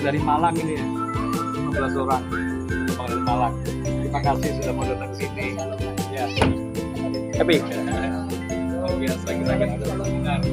dari Malang ini ya, 15 orang dari Malang. Terima kasih sudah mau datang ke sini. Ya, Happy. luar biasa kita kan ada seminar.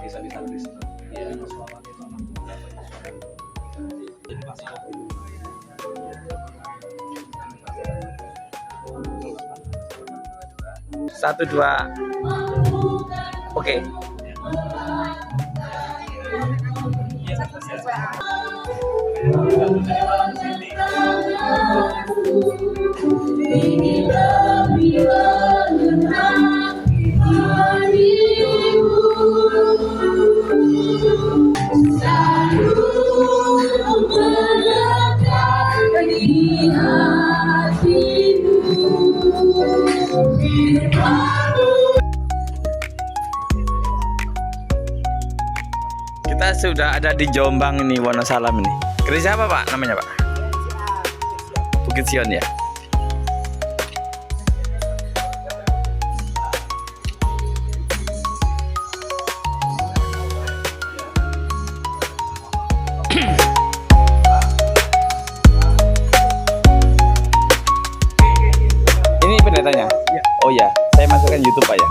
Bisa lebih senang. Ya, jadi masalah. Satu dua. Oke. Kita sudah ada di Jombang ini, Wonosalam ini. Gereja apa Pak namanya Pak? Bukit Sion ya. Ini pendetanya? Ya. Oh ya, saya masukkan YouTube Pak ya.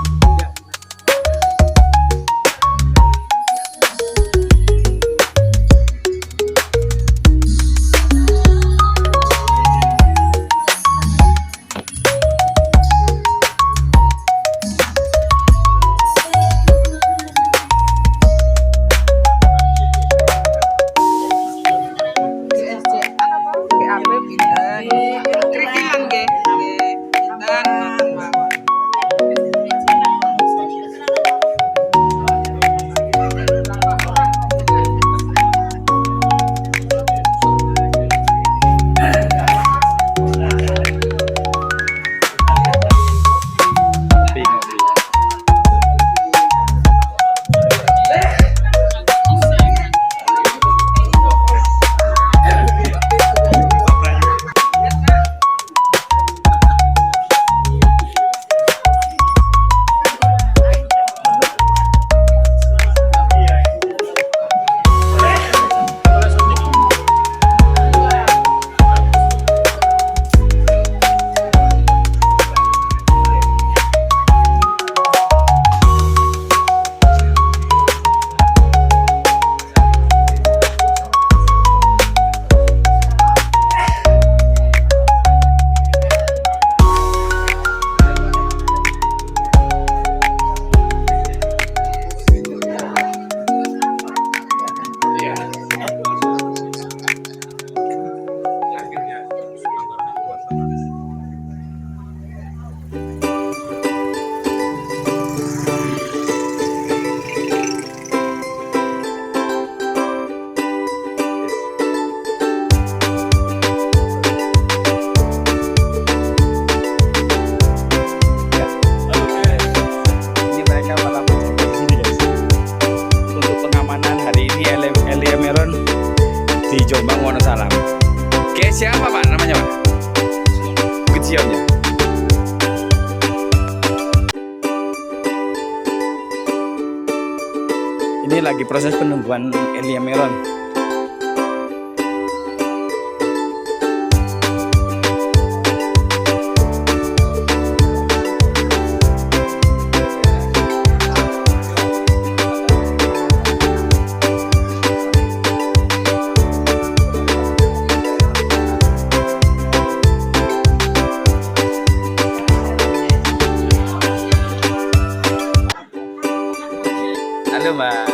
Di Jombang, Wonosalam. Oke, siapa Pak namanya Pak? Bukit Sion ya. Ini lagi proses penungguan Elia Meron. Halo Mbak.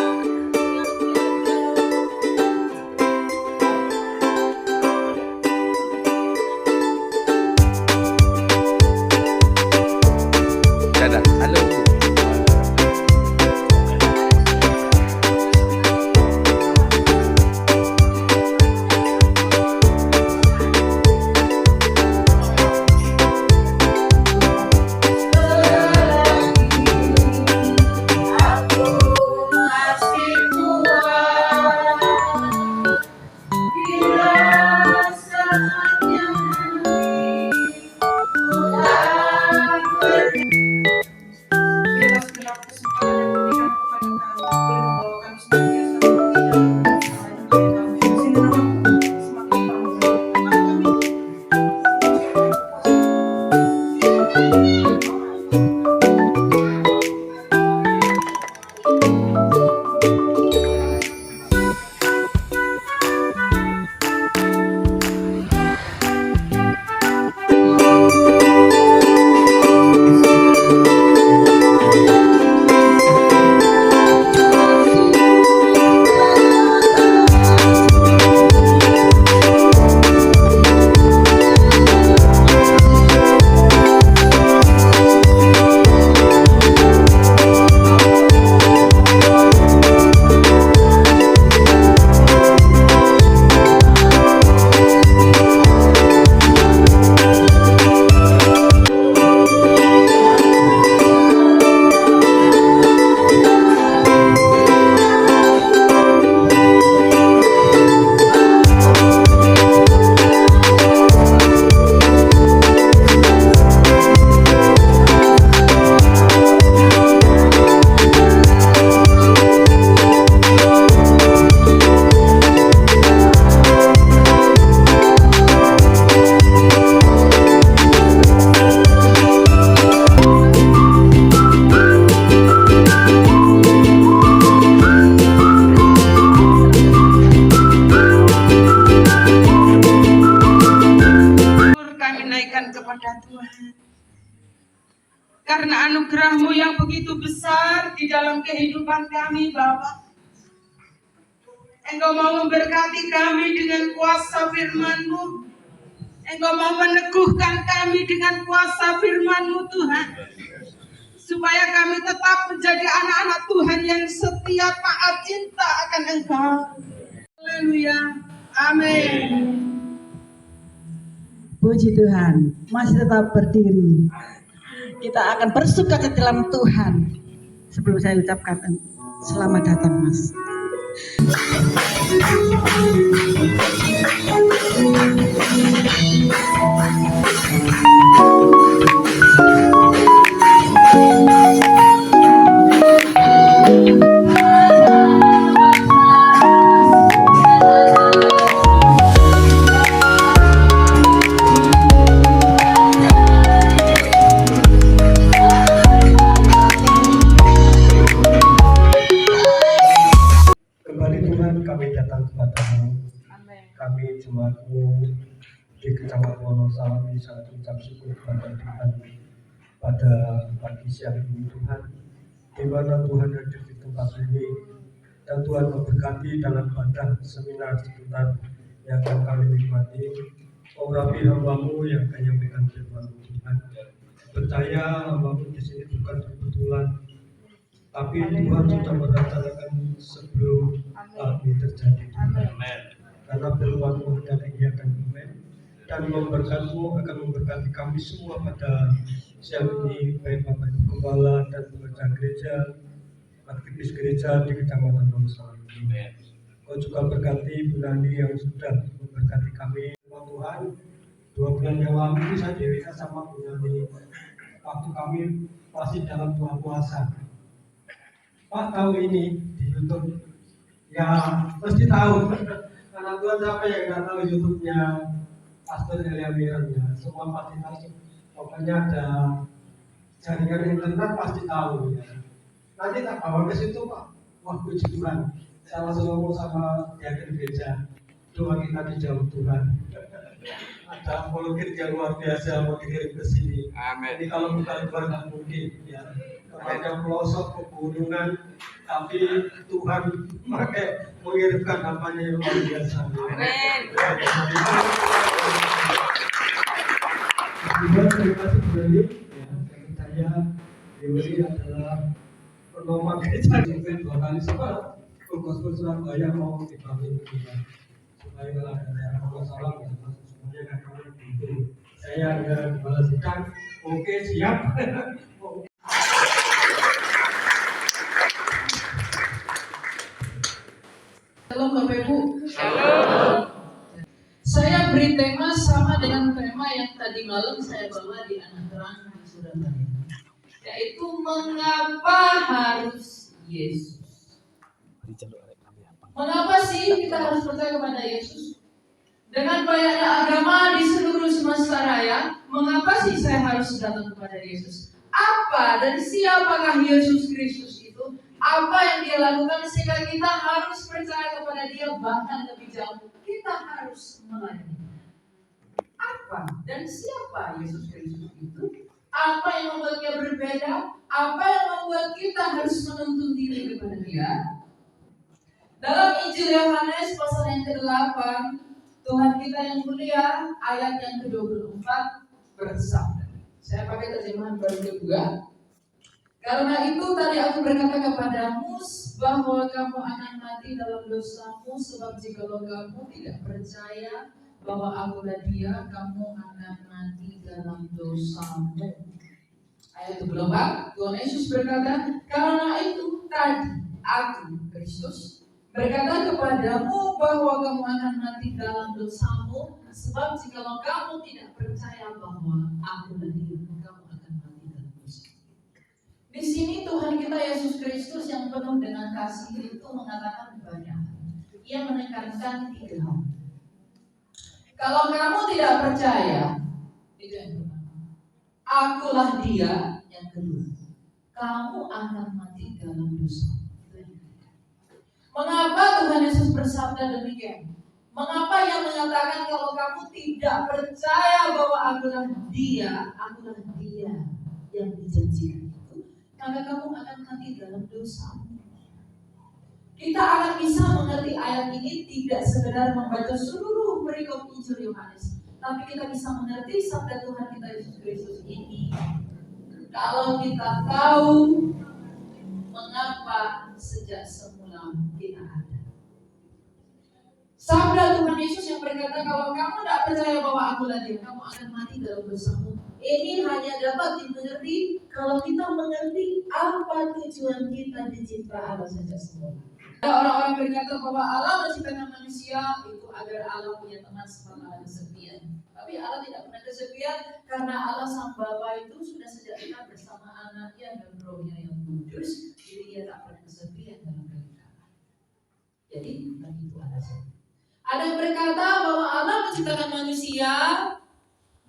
dalam kehidupan kami, Bapa. Engkau mau memberkati kami dengan kuasa firman-Mu. Engkau mau meneguhkan kami dengan kuasa firman-Mu, Tuhan. Supaya kami tetap menjadi anak-anak Tuhan yang setia, taat, cinta akan Engkau. Haleluya. Amin. Puji Tuhan, masih tetap berdiri. Kita akan bersuka ke dalam Tuhan. Sebelum saya ucapkan selamat datang, Mas. Kembali Tuhan kami datang kepadamu. Kami jemaatmu di Kecamatan Wonosalam sangat mengucap syukur kepada Tuhan pada pagi siang ini Tuhan, di mana Tuhan hadir di tempat ini dan Tuhan memberkati dalam badan seminar sebentar yang akan kami nikmati. Urapi hamba-Mu yang akan menyampaikan firman-Mu Tuhan. Percaya hamba-Mu di sini bukan kebetulan, tapi Tuhan sudah merencanakan sebelum hal ini terjadi. Amin. Karena firman-Mu dan ia akan amin. Dan memberkati-Mu akan memberkati kami semua pada siang ini, baik Bapak Ibu Gembala dan pekerja gereja, aktivis gereja di Kecamatan Wonosalam ini. Kau juga berkati Bu Nani yang sudah memberkati kami. Tuhan, 2 bulan yang lalu saya dewasa sama Bu Nani. Waktu kami masih dalam bulan puasa. Pak tahu ini di YouTube? Ya pasti tahu. Karena Tuhan siapa yang nggak tahu YouTube-nya Pastor Elia Miran ya. Semua pasti tahu. Pokoknya ada jaringan internet pasti tahu ya. Nanti tak bawa ke situ Pak. Wah puji Tuhan. Saya langsung ngomong sama diaken gereja. Doa kita dijawab Tuhan. Ada volunteer yang luar biasa mau dikirim ke sini. Amin. Ini kalau bukan Tuhan nggak mungkin ya. Kepada pelosok pegunungan, tapi Tuhan pakai mengirimkan hambanya yang luar biasa. Amin. Terima kasih kembali. Ya, saya Dewi adalah penolong gereja mungkin 2 kali sebab Gospel Surabaya mau dibangun supaya kalau ada daerah Wonosalam ya masuk semuanya kan kami begitu. Saya ada kepala sidang, oke siap. Shalom Bapak Ibu. Saya beri tema sama dengan tema yang tadi malam saya bawa di Anak Terang di Surabaya, yaitu mengapa harus Yesus. Mengapa sih kita harus percaya kepada Yesus? Dengan banyaknya agama di seluruh semesta raya, mengapa sih saya harus datang kepada Yesus? Apa dan siapakah Yesus Kristus itu? Apa yang Dia lakukan sehingga kita harus percaya kepada Dia, bahkan lebih jauh kita harus melayani. Apa dan siapa Yesus Kristus itu? Apa yang membuat Dia berbeda? Apa yang membuat kita harus menuntun diri kepada Dia? Dalam Injil Yohanes pasal yang ke-8, Tuhan kita yang mulia, ayat yang ke-24 bersabda. Saya pakai terjemahan baru kedua. Karena itu tadi aku berkata kepadamu bahwa kamu akan mati dalam dosamu, sebab jikalau kamu tidak percaya bahwa akulah Dia, kamu akan mati dalam dosamu. Ayat 24, Tuhan Yesus berkata, karena itu tadi aku, Kristus, berkata kepadamu bahwa kamu akan mati dalam dosamu, sebab jikalau kamu tidak percaya bahwa akulah Dia, kamu akan mati dalam dosamu. Di sini Tuhan kita Yesus Kristus yang penuh dengan kasih itu mengatakan banyak. Ia menekankan 3 hal. Kalau kamu tidak percaya, itu yang pertama. Akulah Dia, yang kedua. Kamu akan mati dalam dosa. Mengapa Tuhan Yesus bersabda demikian? Mengapa Ia mengatakan kalau kamu tidak percaya bahwa akulah Dia yang dijanjikan itu? maka kamu akan mati dalam dosamu. Kita akan bisa mengerti ayat ini tidak sekedar membaca seluruh perikop Injil Yohanes, tapi kita bisa mengerti sabda Tuhan kita Yesus Kristus ini kalau kita tahu mengapa sejak semula kita ada. Sabda Tuhan Yesus yang berkata, kalau kamu tidak percaya bahwa akulah Dia, kamu akan mati dalam dosamu. Ini hanya dapat dimengerti kalau kita mengerti apa tujuan kita dicipta Allah sejak semula. Ada orang-orang berkata bahwa Allah menciptakan manusia itu agar Allah punya teman selama kesepian. Tapi Allah tidak pernah kesepian karena Allah Sang Bapa itu sudah sejak dekat bersama anaknya dan rohnya yang kudus. Jadi Dia tak pernah kesepian dalam kehidupan. Jadi bukan itu alasannya. Ada yang berkata bahwa Allah menciptakan manusia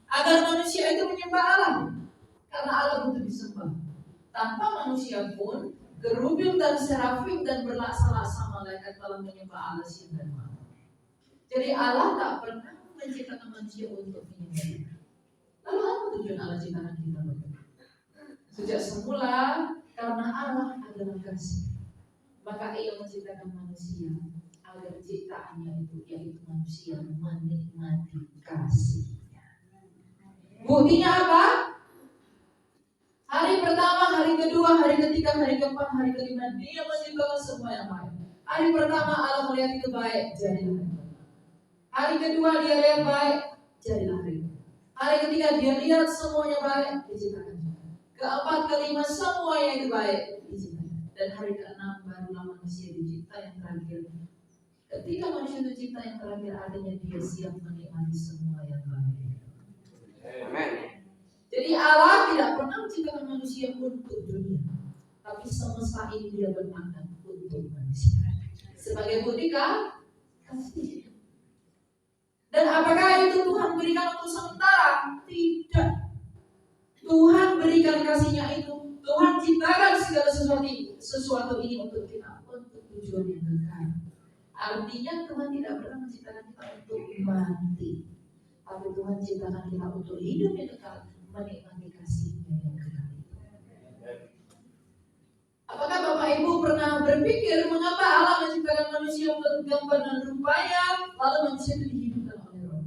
agar manusia itu menyembah Allah. Karena Allah butuh disembah. Tanpa manusia pun gerubim dan serafim dan berlaksa-laksa malaikat dalam menyembah Allah siang dan malam. Jadi Allah tak pernah menciptakan manusia untuk menyembah. Lalu apa tujuan Allah ciptakan kita? Sejak semula karena Allah adalah kasih, maka Ia menciptakan manusia agar ciptaannya itu yaitu manusia menikmati kasihnya. Buktinya apa? Hari pertama, hari kedua, hari ketiga, hari keempat, hari kelima, Dia menciptakan semua yang baik. Hari pertama Allah melihat itu baik, jadilah hari pertama. Hari kedua Dia lihat baik, jadilah hari kedua. Hari ketiga Dia lihat semuanya baik, diciptakan. Keempat, kelima, semuanya itu baik, diciptakan. Dan hari keenam barulah manusia dicipta yang terakhir. Ketika manusia dicipta yang terakhir, artinya dia siap menikmati semua yang baik. Amin. Jadi Allah tidak pernah menciptakan manusia untuk dunia, tapi semesta ini Dia bermakna untuk manusia. Sebagai bukti kasih. Dan apakah itu Tuhan berikan untuk sementara? Tidak. Tuhan berikan kasih-Nya itu. Tuhan ciptakan segala sesuatu ini untuk kita, untuk tujuan yang kekal. Artinya Tuhan tidak pernah menciptakan kita untuk mati, tapi Tuhan ciptakan kita untuk hidup yang kekal, menikmati kasih-Nya yang kekal. Apakah Bapak Ibu pernah berpikir mengapa Allah menciptakan manusia untuk gambar dan rupanya, lalu manusia itu dihidupkan oleh Roh?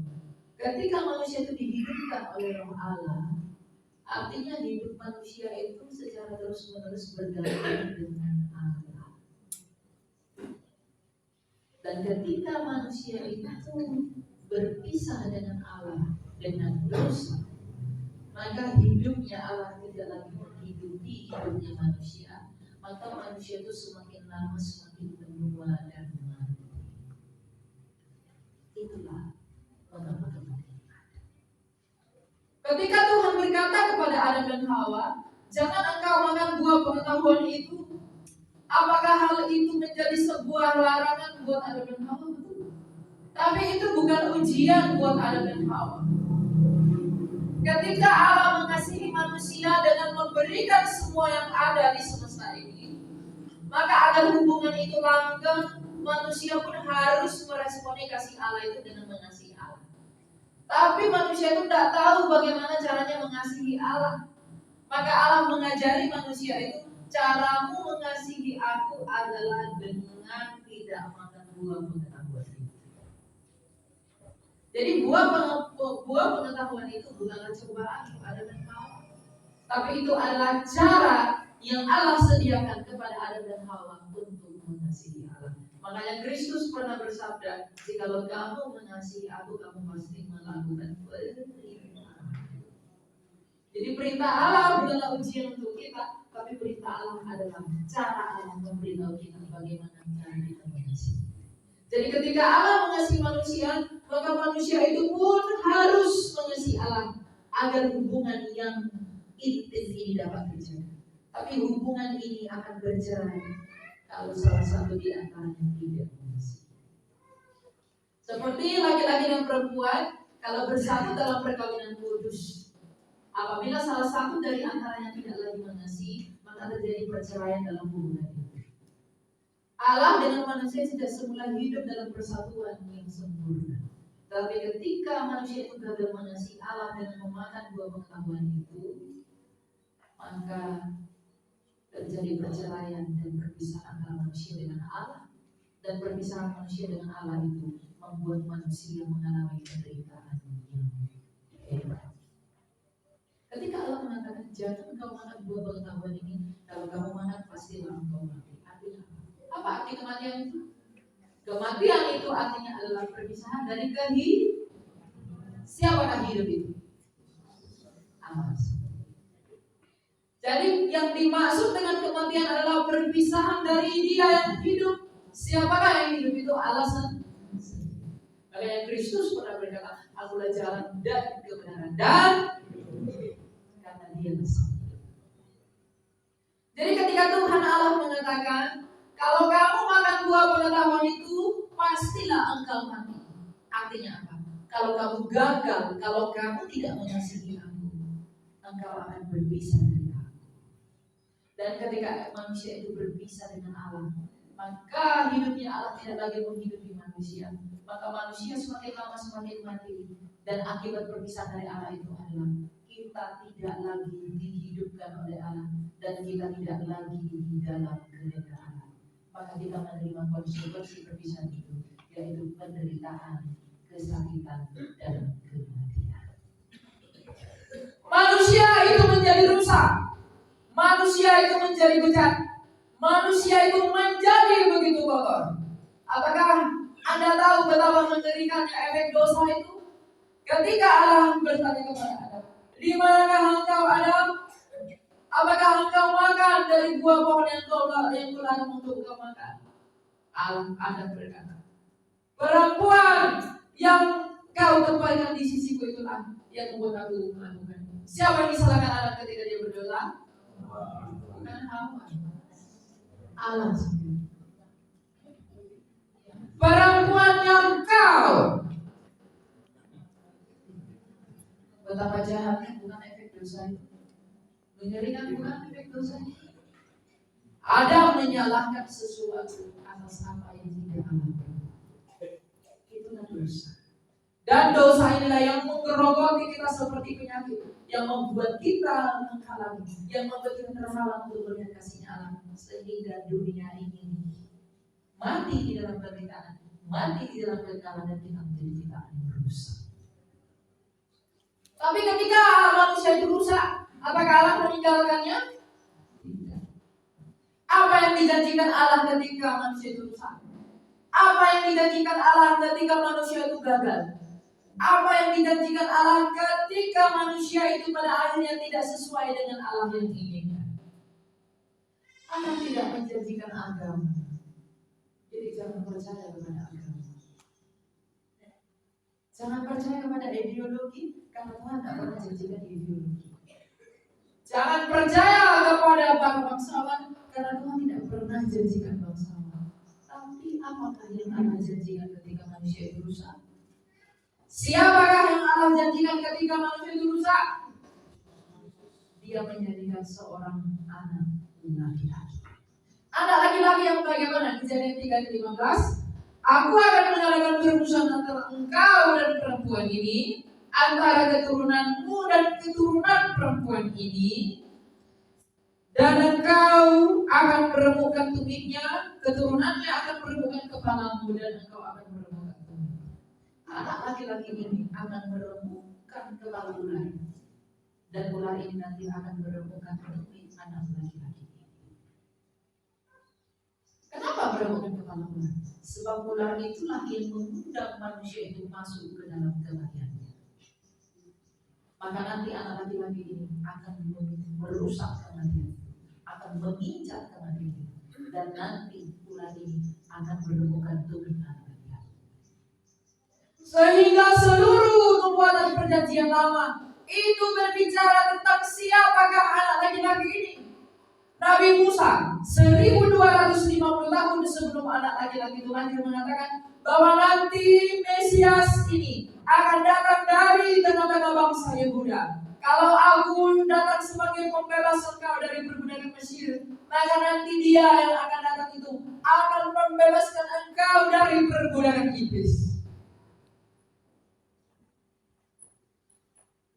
Ketika manusia itu dihidupkan oleh Roh Allah, artinya hidup manusia itu secara terus-menerus bergantung dengan Allah. Dan ketika manusia itu berpisah dengan Allah dengan dosa, maka hidupnya Allah tidak lagi menghidupi hidupnya manusia. Maka manusia itu semakin lama semakin menua dan mati. Itulah mengapa kematian ada. Ketika Tuhan berkata kepada Adam dan Hawa, jangan engkau makan buah pengetahuan itu. Apakah hal itu menjadi sebuah larangan buat Adam dan Hawa? Betul. Tapi itu bukan ujian buat Adam dan Hawa. Ketika Allah mengasihi manusia dengan memberikan semua yang ada di semesta ini, maka agar hubungan itu langgeng, manusia pun harus meresponi kasih Allah itu dengan mengasihi Allah. Tapi manusia itu tidak tahu bagaimana caranya mengasihi Allah. Maka Allah mengajari manusia itu, caramu mengasihi aku adalah dengan tidak makan buah pengetahuan itu. Jadi buah pengetahuan itu bukanlah cobaan kepada Adam dan Hawa, tapi itu adalah cara yang Allah sediakan kepada Adam dan Hawa untuk mengasihi Allah. Makanya Kristus pernah bersabda, jikalau kamu mengasihi aku, kamu pasti melakukan perintah. Jadi perintah Allah bukanlah ujian untuk kita, tapi perintah Allah adalah cara Allah memberitahu kita bagaimana cara kita mengasihi. Jadi ketika Allah mengasihi manusia, maka manusia itu pun harus mengasihi Allah agar hubungan yang intens ini dapat terjaga. Tapi hubungan ini akan bercerai kalau salah satu di antaranya tidak mengasihi. Seperti laki-laki dan perempuan kalau bersatu dalam perkawinan kudus, apabila salah satu dari antaranya tidak lagi mengasihi, maka terjadi perceraian dalam hubungan itu. Allah dengan manusia tidak semula hidup dalam persatuan yang sempurna. Tapi ketika manusia itu gagal mengasihi Allah dengan memakan buah pengetahuan itu, maka terjadi perceraian dan perpisahan antara manusia dengan Allah. Dan perpisahan manusia dengan Allah itu membuat manusia mengalami penderitaan yang hebat. Ketika Allah mengatakan jangan kau makan buah pengetahuan ini, kalau kamu makan pastilah engkau mati. Artinya apa arti kematian itu? Kematian itu artinya adalah perpisahan dari kehidupan. Siapakah hidup itu? Allah. Jadi yang dimaksud dengan kematian adalah perpisahan dari dia yang hidup. Siapakah yang hidup itu? Allah sendiri. Makanya Kristus pernah berkata, akulah jalan dan kebenaran dan karena dia bersama. Jadi ketika Tuhan Allah mengatakan, kalau kamu makan buah pengetahuan itu, pastilah engkau mati. Artinya apa? Kalau kamu gagal, kalau kamu tidak mengasihi aku, engkau akan berpisah dari aku. Dan ketika manusia itu berpisah dengan Allah, maka hidupnya Allah tidak lagi menghidupi manusia. Maka manusia semakin lama semakin mati. Dan akibat perpisahan dari Allah itu adalah kita tidak lagi dihidupkan oleh Allah dan kita tidak lagi di dalam kehendak Allah. Maka kita menerima konsekuensi perpisahan itu, yaitu penderitaan, kesakitan, dan kematian. Manusia itu menjadi rusak. Manusia itu menjadi bejat. Manusia itu menjadi begitu kotor. Apakah Anda tahu betapa mengerikannya efek dosa itu? Ketika Allah bertanya kepada Adam, di manakah engkau Adam? Apakah engkau makan dari buah pohon yang kularang untuk engkau makan? Adam berkata, perempuan yang kau tempatkan di sisiku itulah yang membuat aku melakukan. Siapa yang disalahkan Adam ketika dia berdosa? Bukan Hawa. Allah sendiri. Perempuan yang kau. Betapa jahatnya bukan efek dosa itu. Mengerikan bukan efek dosa itu. Adam menyalahkan sesuatu atas apa yang tidak Allah. Itulah dosa. Dan dosa inilah yang menggerogoti kita seperti penyakit, yang membuat kita menghalangi, yang membuat kita terhalang untuk melihat kasih Allah, sehingga dunia ini mati di dalam penderitaan, mati di dalam kekalahan, dan kita menjadi ciptaan yang rusak. Tapi ketika manusia itu rusak, apakah Allah meninggalkannya? Tidak. Apa yang dijanjikan Allah ketika manusia itu rusak? Apa yang dijanjikan Allah ketika manusia itu gagal? Apa yang dijanjikan Allah ketika manusia itu pada akhirnya tidak sesuai dengan Allah yang diinginkan? Allah tidak menjanjikan agama. Jadi jangan percaya kepada agama. Jangan percaya kepada ideologi, karena Tuhan tidak pernah janjikan ideologi. Jangan percaya kepada bangsawan, karena Tuhan tidak pernah janjikan bangsawan. Tapi apakah yang Allah janjikan ketika manusia itu rusak? Siapakah yang Allah janjikan ketika manusia itu rusak? Dia menjadikan seorang anak laki-laki. Anak laki-laki yang bagaimana? Kejadian 3:15. Aku akan mengadakan permusuhan antara engkau dan perempuan ini, antara keturunanmu dan keturunan perempuan ini, dan engkau akan meremukkan tumitnya, keturunannya akan meremukkan kepalamu, dan engkau akan meremukkan tumitnya. Anak laki-laki ini akan meremukkan kepala ular, dan ular ini nanti akan meremukkan tumit anak laki-laki. Kenapa meremukkan kepala ular? Sebab ular itulah yang mengundang manusia itu masuk ke dalam kematiannya. Maka nanti anak laki-laki ini akan merusak kematian, akan menginjak kematian, dan nanti ular ini akan menemukan tumit anak laki-laki. Sehingga seluruh nubuatan perjanjian lama itu berbicara tentang siapakah anak laki-laki ini. Nabi Musa 1250 tahun sebelum anak laki-laki itu lahir mengatakan bahwa nanti Mesias ini akan datang dari tengah-tengah bangsa Yehuda. Kalau aku datang sebagai pembebas engkau dari perbudakan Mesir, maka nanti dia yang akan datang itu akan membebaskan engkau dari perbudakan iblis.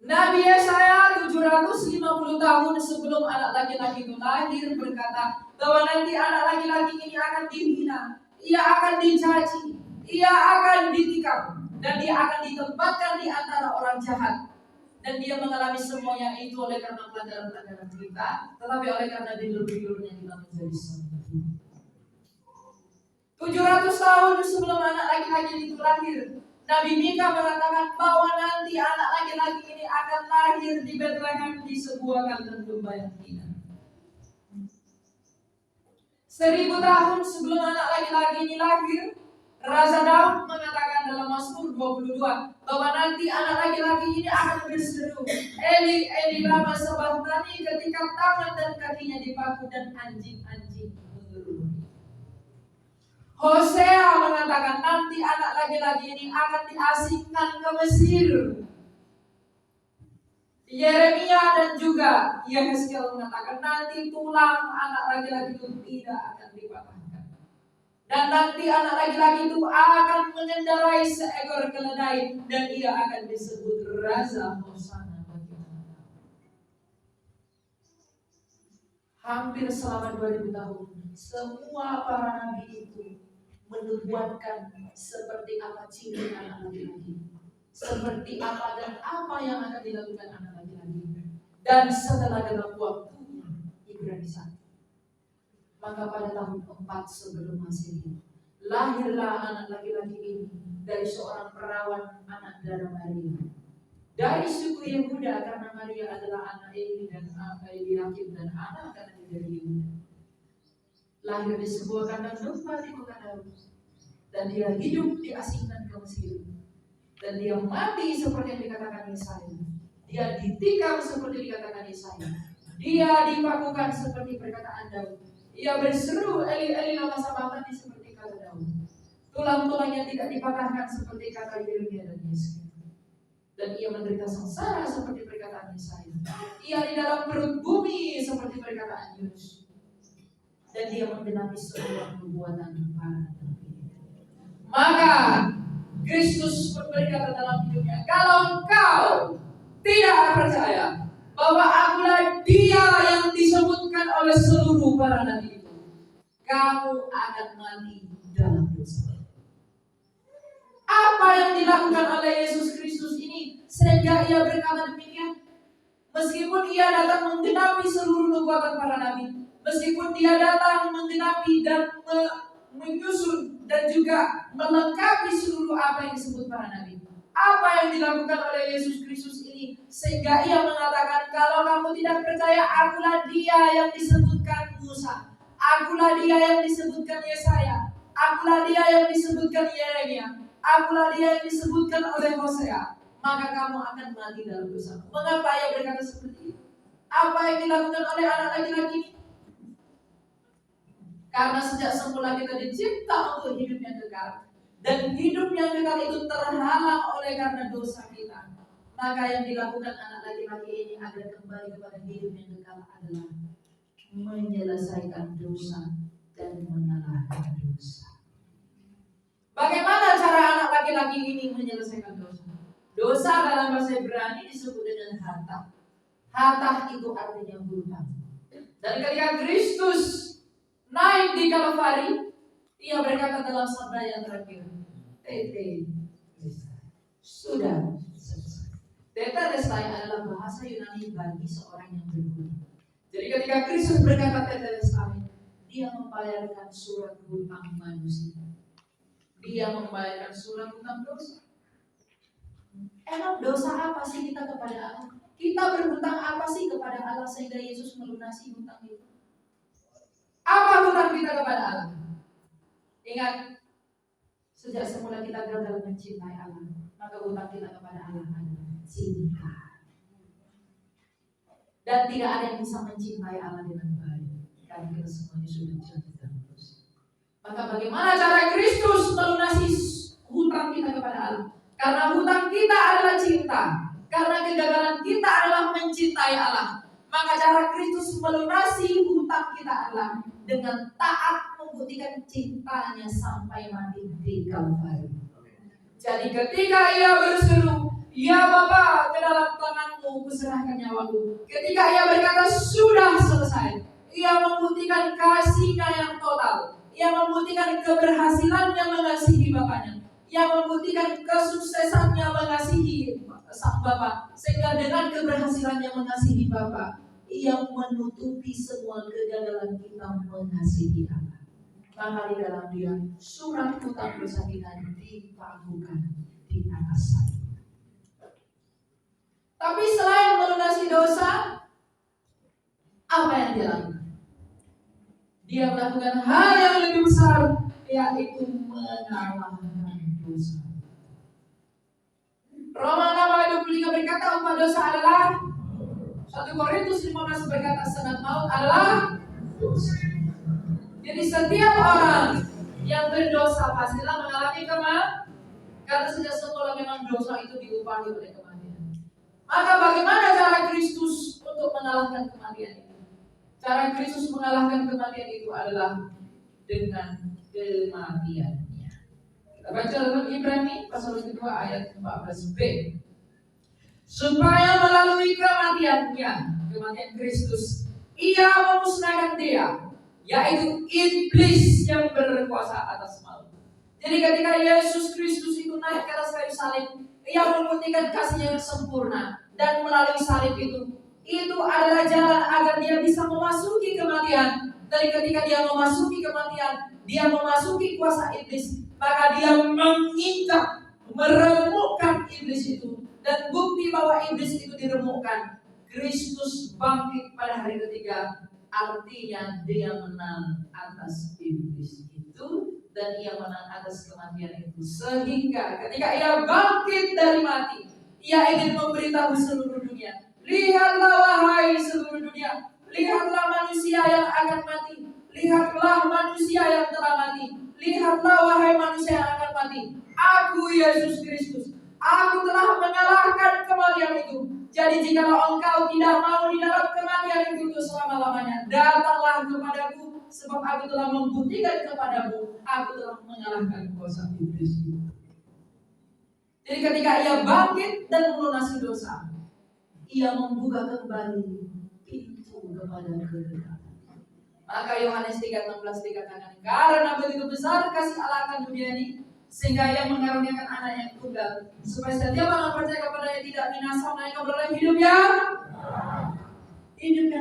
Nabi Yesaya 750 tahun sebelum anak laki-laki itu lahir berkata bahwa nanti anak laki-laki ini akan dihina, ia akan dicaci, ia akan ditikam, dan dia akan ditempatkan di antara orang jahat. Dan dia mengalami semuanya itu oleh karena pelanggaran-pelanggaran kita, tetapi oleh karena tidur-tidurnya kita menjadi sembuh. 700 tahun sebelum anak laki-laki itu lahir, Nabi Mika mengatakan bahwa nanti anak laki-laki ini akan lahir di Bethlehem di sebuah kandang domba yang hina. 1000 tahun sebelum anak laki-laki ini lahir, Raja Daud mengatakan dalam Mazmur 22 bahwa nanti anak laki-laki ini akan berseru, Eli, Eli lama sabachthani, ketika tangan dan kakinya dipaku dan anjing-anjing mengerumuni. Hosea mengatakan nanti anak laki-laki ini akan diasingkan ke Mesir. Yeremia dan juga Yehezkiel mengatakan nanti tulang anak laki-laki itu tidak akan dipatahkan. Dan nanti anak laki-laki itu akan mengendarai seekor keledai dan ia akan disebut Raja Hosana bagi anak. Hampir selama 2000 tahun semua para nabi itu menubuatkan seperti apa ciri anak laki-laki, seperti apa dan apa yang akan dilakukan anak laki-laki. Dan setelah dalam waktunya Ibrani 1, maka pada tahun 4 sebelum Masehi lahirlah anak laki-laki ini dari seorang perawan anak darah Maria, dari suku Yehuda, karena Maria adalah anak Eli dan Eliakim dan anak karena dari Yehuda. Lahir di sebuah kandang domba di kota Daud, dan dia hidup diasingkan ke Mesir, dan dia mati seperti yang dikatakan Yesaya, dia ditikam seperti dikatakan Yesaya, dia dipakukan seperti perkataan Daud, ia berseru Eli Eli lama sabachthani seperti kata Daud, tulang-tulangnya tidak dipatahkan seperti kata Yeremia dan Yesaya, dan ia menderita sengsara seperti perkataan Yesaya, ia di dalam perut bumi seperti perkataan Yunus, dan dia menggenapi sebuah nubuatan para nabi. Maka Kristus berkata dalam hidupnya, kalau engkau tidak percaya bahwa akulah dia yang disebutkan oleh seluruh para nabi itu, kamu akan mati dalam dosa. Apa yang dilakukan oleh Yesus Kristus ini sehingga ia berkata demikian? Meskipun ia datang menggenapi seluruh nubuatan para nabi, meskipun dia datang menggenapi dan menyusun dan juga melengkapi seluruh apa yang disebut para nabi, apa yang dilakukan oleh Yesus Kristus ini sehingga ia mengatakan, kalau kamu tidak percaya, akulah dia yang disebutkan Musa, akulah dia yang disebutkan Yesaya, akulah dia yang disebutkan Yeremia, akulah dia yang disebutkan oleh Hosea, maka kamu akan mati dalam dosa. Mengapa ia berkata seperti itu? Apa yang dilakukan oleh anak laki-laki ini? Karena sejak semula kita dicipta untuk hidup yang kekal, dan hidup yang kekal itu terhalang oleh karena dosa kita. Maka yang dilakukan anak laki-laki ini agar kembali kepada hidup yang kekal adalah menyelesaikan dosa dan mengalahkan dosa. Bagaimana cara anak laki-laki ini menyelesaikan dosa? Dosa dalam bahasa Ibrani disebut dengan hatah. Hatah itu artinya hutang. Dan ketika Kristus naik di Kalvari, ia berkata dalam sabda yang terakhir, sudah selesai. Tetelestai adalah bahasa Yunani bagi seorang yang berhutang. Jadi ketika Kristus berkata tetelestai, dia membayarkan surat hutang manusia. Dia membayarkan surat hutang dosa. Emang dosa apa sih kita kepada Allah? Kita berhutang apa sih kepada Allah sehingga Yesus melunasi hutang itu? Apa hutang kita kepada Allah? Ingat, sejak semula kita gagal mencintai Allah, maka hutang kita kepada Allah adalah cinta. Dan tidak ada yang bisa mencintai Allah dengan baik, karena kita semuanya sudah jatuh dalam dosa. Maka bagaimana cara Kristus melunasi hutang kita kepada Allah? Karena hutang kita adalah cinta, karena kegagalan kita adalah mencintai Allah. Maka cara Kristus melunasi hutang kita adalah dengan taat membuktikan cintanya sampai mati di Kalvari. Jadi ketika ia berseru, Ya Bapa, ke dalam tangan-Mu kuserahkan nyawaku. Ketika ia berkata sudah selesai, ia membuktikan kasih-Nya yang total. Ia membuktikan keberhasilannya mengasihi Bapaknya. Ia membuktikan kesuksesannya mengasihi sang Bapa. Sehingga dengan keberhasilannya mengasihi Bapa, ia menutupi semua kegagalan kita mengasihi Allah. Maka di dalam Dia surat hutang dosa kita dipakukan di atas salib. Tapi selain melunasi dosa, apa yang Dia lakukan? Dia melakukan hal yang lebih besar, yaitu mengalahkan dosa. Roma 6:23 berkata upah dosa adalah 1 Korintus 15 berkata senang maut adalah dosa. Jadi setiap orang yang berdosa pastilah mengalami kematian, karena sejak semula memang dosa itu diupahi oleh kematian. Maka bagaimana cara Kristus untuk mengalahkan kematian itu? Cara Kristus mengalahkan kematian itu adalah dengan kematiannya. Kita baca dalam Ibrani pasal kedua ayat 14b. Supaya melalui kematiannya, kematian Kristus, ia memusnahkan dia, yaitu iblis yang berkuasa atas maut. Jadi ketika Yesus Kristus itu naik ke atas kayu salib, ia membuktikan kasih yang sempurna, dan melalui salib itu adalah jalan agar dia bisa memasuki kematian. Dari ketika dia memasuki kematian, dia memasuki kuasa iblis, maka dia menginjak, meremukkan iblis itu. Dan bukti bahwa iblis itu diremukkan, Kristus bangkit pada hari ketiga. Artinya dia menang atas iblis itu, dan ia menang atas kematian itu. Sehingga ketika ia bangkit dari mati, ia ingin memberitahu seluruh dunia, lihatlah wahai seluruh dunia, lihatlah manusia yang akan mati, lihatlah manusia yang telah mati, lihatlah wahai manusia yang akan mati, aku Yesus Kristus, aku telah mengalahkan kematian itu. Jadi jikalau engkau tidak mau di dalam kematian itu selama-lamanya, datanglah kepadaku, sebab aku telah membuktikan kepadamu, aku telah mengalahkan kuasa iblis itu. Jadi ketika ia bangkit dan melunasi dosa, ia membuka kembali pintu kepada kekekalan. Maka Yohanes 3:16 dikatakan, karena begitu besar kasih Allah akan dunia ini, sehingga ia mengaruniakan anak yang tunggal, supaya setiap orang percaya kepadanya tidak binasa, melainkan beroleh hidup yang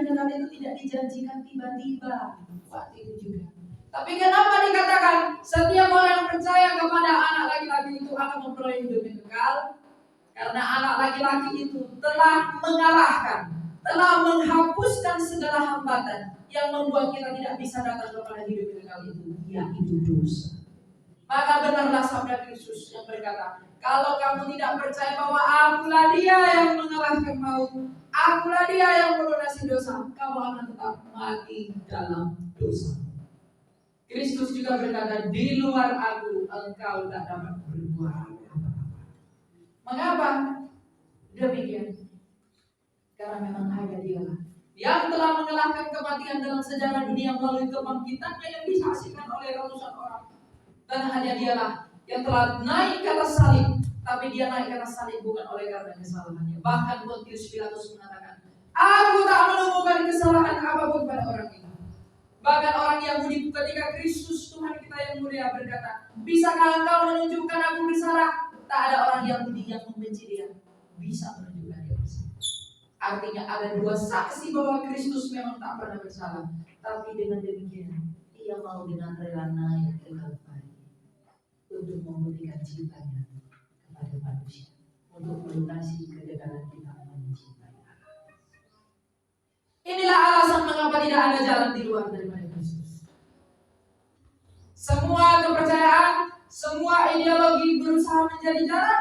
kekal itu tidak dijanjikan tiba-tiba waktu itu juga. Tapi kenapa dikatakan setiap orang yang percaya kepada anak laki-laki itu akan memperoleh hidup yang kekal? Karena anak laki-laki itu telah mengalahkan, telah menghapuskan segala hambatan yang membuat kita tidak bisa datang kepada hidup yang kekal itu, yaitu dosa. Maka benarlah sabda Kristus yang berkata, kalau kamu tidak percaya bahwa akulah dia yang mengalahkan maut, akulah dia yang melunasi dosa, kamu akan tetap mati dalam dosa. Kristus juga berkata, di luar aku engkau tak dapat berbuat apa-apa. Mengapa demikian? Karena memang hanya Dialah yang telah mengalahkan kematian dalam sejarah dunia melalui kebangkitannya yang disaksikan oleh ratusan orang. Dan hanya Dialah yang telah naik ke atas salib, tapi Dia naik ke atas salib bukan oleh karena kesalahannya. Bahkan Pontius Pilatus mengatakan, aku tak menemukan kesalahan apapun pada orang ini. Bahkan orang Yahudi ketika Kristus Tuhan kita yang mulia berkata, bisakah engkau menunjukkan aku bersalah? Tak ada orang Yahudi yang membenci Dia bisa menunjukkan Dia bersalah. Artinya ada dua saksi bahwa Kristus memang tak pernah bersalah. Tapi dengan demikian Ia mau dengan rela naik ke Kalvari untuk membuktikan cintanya kepada manusia, untuk melunasi kegagalan kita mencintai Allah. Inilah alasan mengapa tidak ada jalan di luar daripada Kristus. Semua kepercayaan, semua ideologi berusaha menjadi jalan.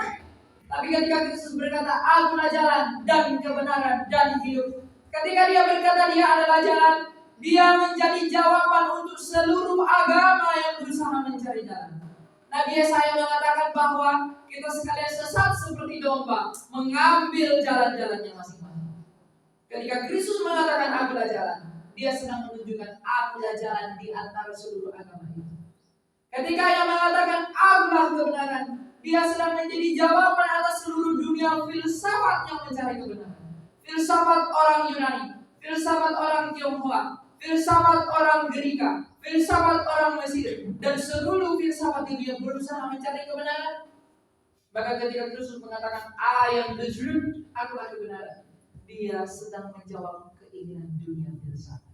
Tapi ketika Kristus berkata, akulah jalan dan kebenaran dan hidup, ketika Dia berkata Dia adalah jalan, Dia menjadi jawaban untuk seluruh agama yang berusaha mencari jalan. Nabi Yesaya mengatakan bahwa kita sekalian sesat seperti domba, mengambil jalan-jalannya masing-masing. Ketika Kristus mengatakan akulah jalan, Dia sedang menunjukkan akulah jalan di antara seluruh agama itu. Ketika Ia mengatakan akulah kebenaran, Dia sedang menjadi jawaban atas seluruh dunia filsafat yang mencari kebenaran. Filsafat orang Yunani, filsafat orang Tionghoa, filsafat orang Gerika, filsafat orang Mesir, dan seluruh filsafat dunia berusaha mencari kebenaran. Maka ketika Kristus mengatakan, I am the truth, akulah kebenaran, dia sedang menjawab keinginan dunia filsafat.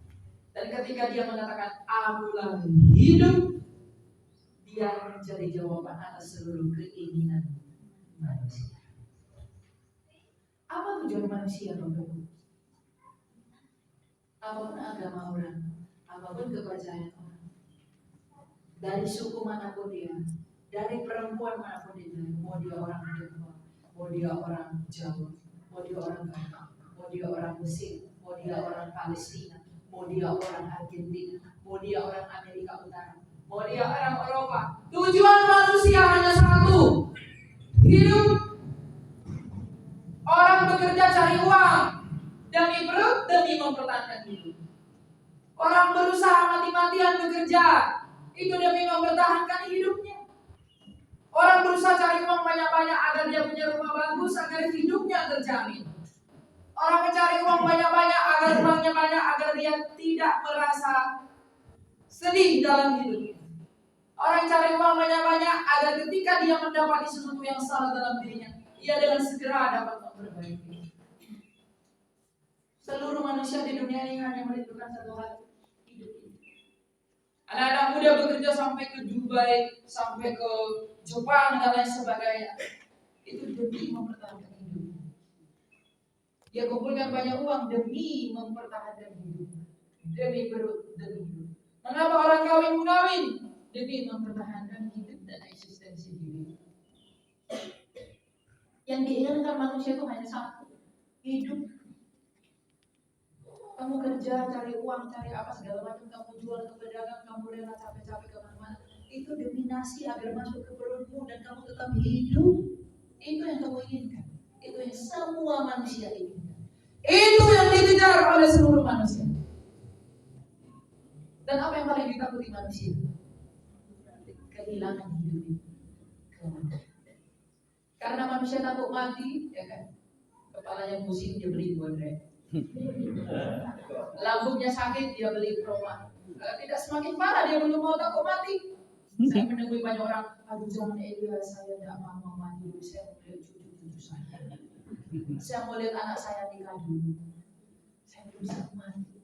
Dan ketika dia mengatakan, akulah hidup, dia mencari jawaban atas seluruh keinginan manusia. Apa tujuan manusia, Bapak? Apapun agama orang, apapun kepercayaan orang, dari suku manapun dia, dari perempuan manapun dia, mau dia orang Tionghoa, mau dia orang Jawa, mau dia orang Batak, mau dia orang Mesir, mau dia orang Palestina, mau dia orang Argentina, mau dia orang Amerika Utara, mau dia orang Eropa. Tujuan manusia hanya satu, hidup. Orang bekerja cari uang demi perut, demi mempertahankan hidup. Orang berusaha mati-matian bekerja itu demi mempertahankan hidupnya. Orang berusaha cari uang banyak-banyak agar dia punya rumah bagus, agar hidupnya terjamin. Orang mencari uang banyak-banyak agar uangnya banyak, agar dia tidak merasa sedih dalam hidupnya. Orang cari uang banyak-banyak agar ketika dia mendapati sesuatu yang salah dalam dirinya, ia dengan segera dapat memperbaiki. Seluruh manusia di dunia ini hanya merindukan satu hal, hidup ini. Anak-anak muda bekerja sampai ke Dubai, sampai ke Jepang dan lain sebagainya. Itu demi mempertahankan hidup. Dia kumpulkan banyak uang demi mempertahankan hidup, demi perut, demi hidup. Mengapa orang kawin? Demi mempertahankan hidup dan eksistensi diri. Yang diinginkan manusia itu hanya satu, hidup. Kamu kerja, cari uang, cari apa segala macam, kamu jual ke pedagang, kamu rela capek-capek kemana-mana. Itu demi nasi agar masuk ke perutmu dan kamu tetap hidup. Itu yang kamu inginkan. Itu yang semua manusia inginkan. Itu yang dikejar oleh seluruh manusia. Dan apa yang paling ditakuti manusia? Kehilangan hidup. Karena manusia takut mati, ya kan? Kepalanya pusing, dia beli Bonrek. Lambungnya sakit, dia beli Proma. Kalau tidak semakin parah, dia belum mau takut mati. Saya menemui banyak orang, aduh jangan Elia, saya tidak mau mati dulu, saya mau lihat cucu-cucu saya. Saya mau lihat anak saya nikah dulu. Saya belum bisa mati.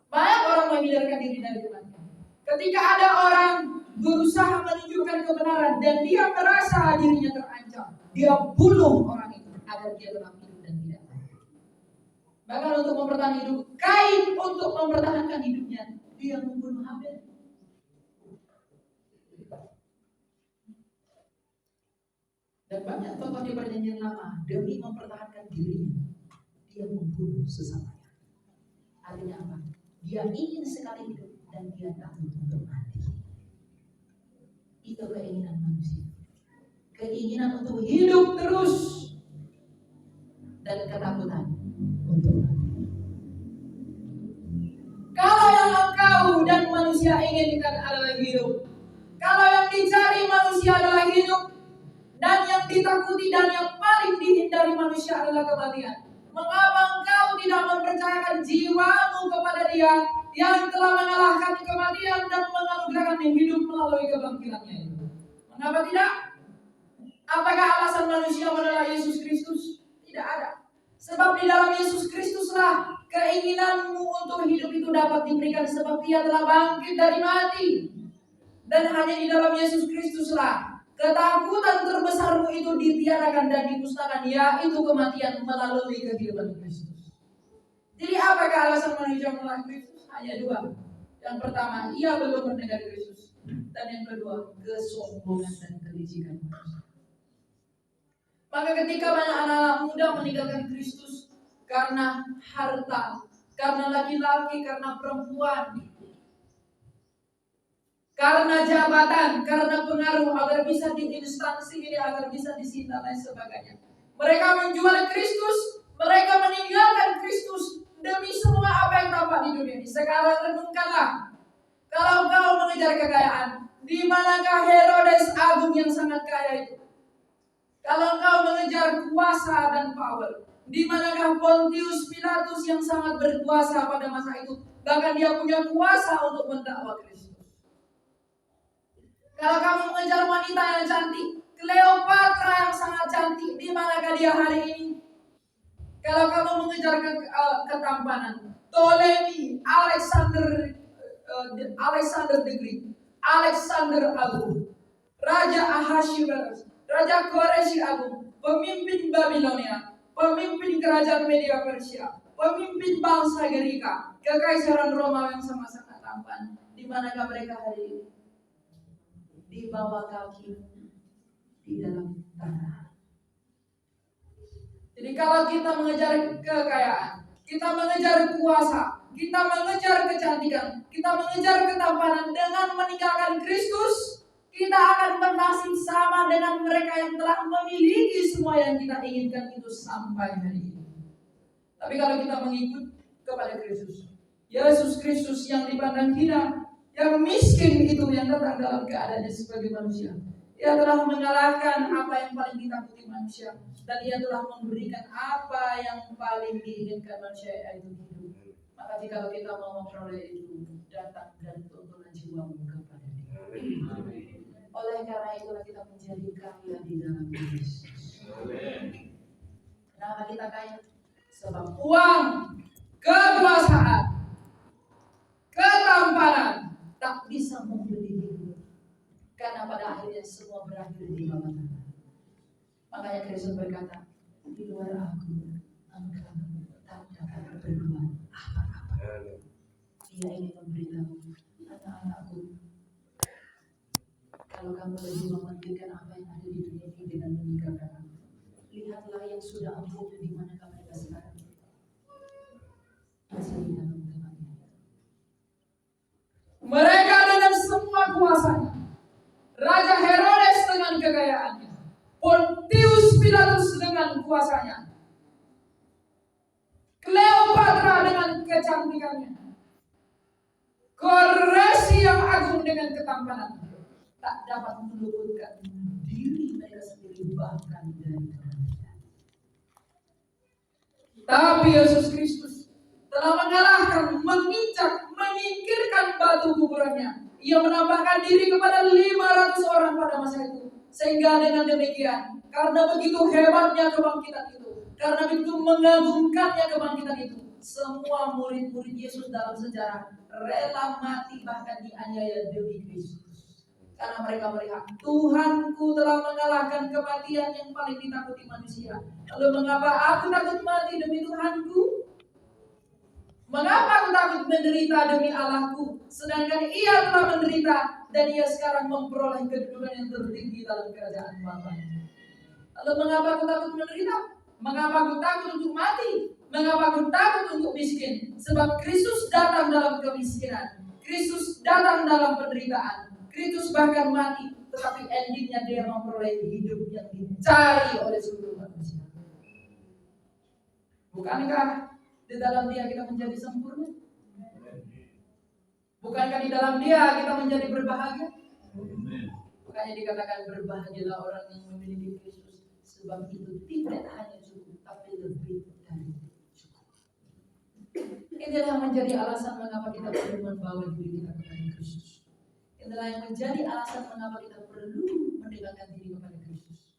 Banyak orang menghindarkan diri dari kematian. Ketika ada orang berusaha menunjukkan kebenaran dan dia merasa dirinya terancam, dia bunuh orang itu agar dia tetap hidup dan tidak mati. Bahkan untuk mempertahankan hidup, Kain untuk mempertahankan hidupnya, dia membunuh Habel. Dan banyak tokoh di Perjanjian Lama demi mempertahankan dirinya, dia membunuh sesamanya. Artinya apa? Dia ingin sekali hidup dan dia takut untuk mati. Itu keinginan manusia. Keinginan untuk hidup terus dan ketakutan untuk mati. Kalau yang engkau dan manusia inginkan adalah hidup, kalau yang dicari manusia adalah hidup, dan yang ditakuti dan yang paling dihindari manusia adalah kematian, mengapa engkau tidak mempercayakan jiwamu kepada Dia yang telah mengalahkan kematian dan menganugerahkan hidup melalui kebangkitannya itu? Mengapa tidak? Apakah alasan manusia menolak Yesus Kristus? Tidak ada. Sebab di dalam Yesus Kristuslah keinginanmu untuk hidup itu dapat diberikan, sebab Dia telah bangkit dari mati. Dan hanya di dalam Yesus Kristuslah ketakutan terbesarmu itu ditiadakan dan dimusnahkan, yaitu kematian melalui kehidupan Kristus. Jadi apakah alasan manusia menolak Kristus? Hanya dua. Yang pertama, ia belum mendengar Kristus. Dan yang kedua, kesombongan dan kelicikan manusia. Maka ketika banyak anak-anak muda meninggalkan Kristus karena harta, karena laki-laki, karena perempuan, karena jabatan, karena pengaruh, agar bisa di instansi ini, agar bisa di sini dan lain sebagainya, mereka menjual Kristus, mereka meninggalkan Kristus demi semua apa yang tampak di dunia ini. Sekarang renungkanlah, kalau kau mengejar kekayaan, di manakah Herodes Agung yang sangat kaya itu? Kalau engkau mengejar kuasa dan power, di manakah Pontius Pilatus yang sangat berkuasa pada masa itu, bahkan dia punya kuasa untuk mendakwa Kristus. Kalau kamu mengejar wanita yang cantik, Cleopatra yang sangat cantik, di manakah dia hari ini? Kalau kamu mengejar ketampanan, Ptolemy, Alexander the Great, Alexander Agung, Raja Ahasuerus, Raja Koreshi Agung, pemimpin Babilonia, pemimpin kerajaan Media Persia, pemimpin bangsa Gerika, kekaisaran Roma yang sama-sama tampan. Di manakah mereka hari ini? Di bawah kaki, di dalam tanah. Jadi kalau kita mengejar kekayaan, kita mengejar kuasa, kita mengejar kecantikan, kita mengejar ketampanan dengan meninggalkan Kristus, kita akan bernasib sama dengan mereka yang telah memiliki semua yang kita inginkan itu sampai hari ini. Tapi kalau kita mengikut kepada Kristus, Yesus Kristus yang dipandang hina, yang miskin itu yang datang dalam keadaannya sebagai manusia, Ia telah mengalahkan apa yang paling ditakuti manusia, dan Ia telah memberikan apa yang paling diinginkan manusia, yaitu hidup. Maka jika kita mau memperoleh itu, datang dan tuntunan jiwamu kepada Dia. Oleh karena itulah kita menjadi kaya di dalam Yesus. Kenapa kita kaya? Sebab uang, kekuasaan, ketampanan tak bisa membeli hidup. Karena pada akhirnya semua berakhir di bawah tanah. Makanya Kristus berkata, di luar aku, engkau tak dapat berbuat apa-apa. Dia ingin memberitahu anak-anakku, kalau kamu lebih mementingkan apa yang ada di dunia ini dengan meninggalkan aku, lihatlah yang sudah ampuh di mana mereka sekarang. Masih di dalam kematian. Mereka dengan semua kuasanya, Raja Herodes dengan kekayaannya, Pontius Pilatus dengan kuasanya, Cleopatra dengan kecantikannya, Koreshi yang agung dengan ketampanan, tak dapat meluputkan diri mereka sendiri bahkan dari kematian. Tapi Yesus Kristus telah mengalahkan, menginjak, menyingkirkan batu kuburannya. Ia menambahkan diri kepada 500 orang pada masa itu. Sehingga dengan demikian, karena begitu hebatnya kebangkitan itu, karena begitu mengagumkannya kebangkitan itu, semua murid-murid Yesus dalam sejarah rela mati bahkan dianiaya demi Kristus. Karena mereka melihat Tuhanku telah mengalahkan kematian yang paling ditakuti manusia. Lalu mengapa aku takut mati demi Tuhanku? Mengapa aku takut menderita demi Allahku, sedangkan Ia telah menderita dan Ia sekarang memperoleh kedudukan yang tertinggi dalam kerajaan Bapa. Lalu mengapa aku takut menderita? Mengapa aku takut untuk mati? Mengapa aku takut untuk miskin? Sebab Kristus datang dalam kemiskinan, Kristus datang dalam penderitaan, Kristus bahkan mati, tetapi endingnya Dia memperoleh hidup yang dicari oleh seluruh manusia. Bukankah di dalam Dia kita menjadi sempurna? Bukankah di dalam Dia kita menjadi berbahagia? Makanya dikatakan berbahagialah orang yang memiliki Kristus, sebab itu tidak hanya cukup, tapi lebih dari cukup. Inilah yang menjadi alasan mengapa kita perlu membawa diri kita kepada Kristus. Inilah yang menjadi alasan mengapa kita perlu mendekatkan diri kepada Kristus.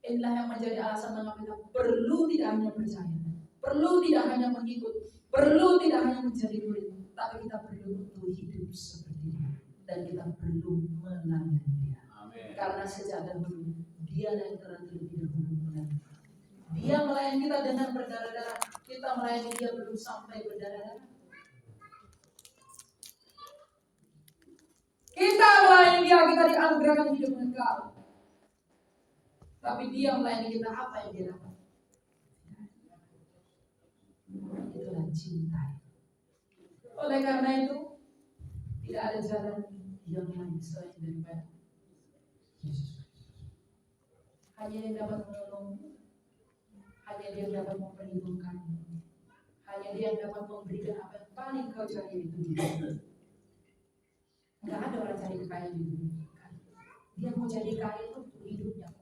Inilah yang menjadi alasan mengapa kita perlu tidak hanya percaya, perlu tidak hanya mengikut, perlu tidak hanya menjadi murid, tapi kita perlu untuk hidup seperti Dia, dan kita perlu melayani Dia. Amen. Karena sejak dahulu Dia yang telah terlebih dahulu melayani. Dia melayani kita dengan berdarah-darah, kita melayani Dia belum sampai berdarah-darah. Kita melayani Dia, kita dianugerahkan hidup kekal. Tapi Dia melayani kita, apa yang Dia dapat? Itulah cinta. Oleh karena itu, tidak ada jalan yang lain selain daripada Yesus. Hanya Dia dapat menolongmu, hanya Dia dapat memperhitungkanmu, hanya Dia yang dapat memberikan apa yang paling kau cari itu Dia. Tidak ada orang cari kekayaan di dunia. Dia mau jadi kaya itu untuk hidupnya.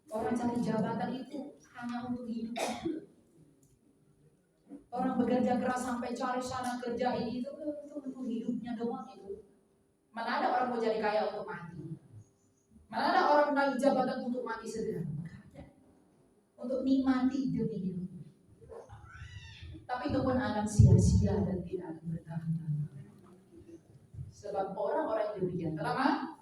Orang cari jabatan itu hanya untuk hidup. Orang bekerja keras sampai cari sana kerja ini itu untuk hidupnya doang itu. Mana ada orang mau jadi kaya untuk mati? Mana ada orang naik jabatan untuk mati segera? Untuk nikmati demi hidup. Tapi itu pun akan sia-sia dan tidak akan bertahan. Sebab orang-orang yang demikian telah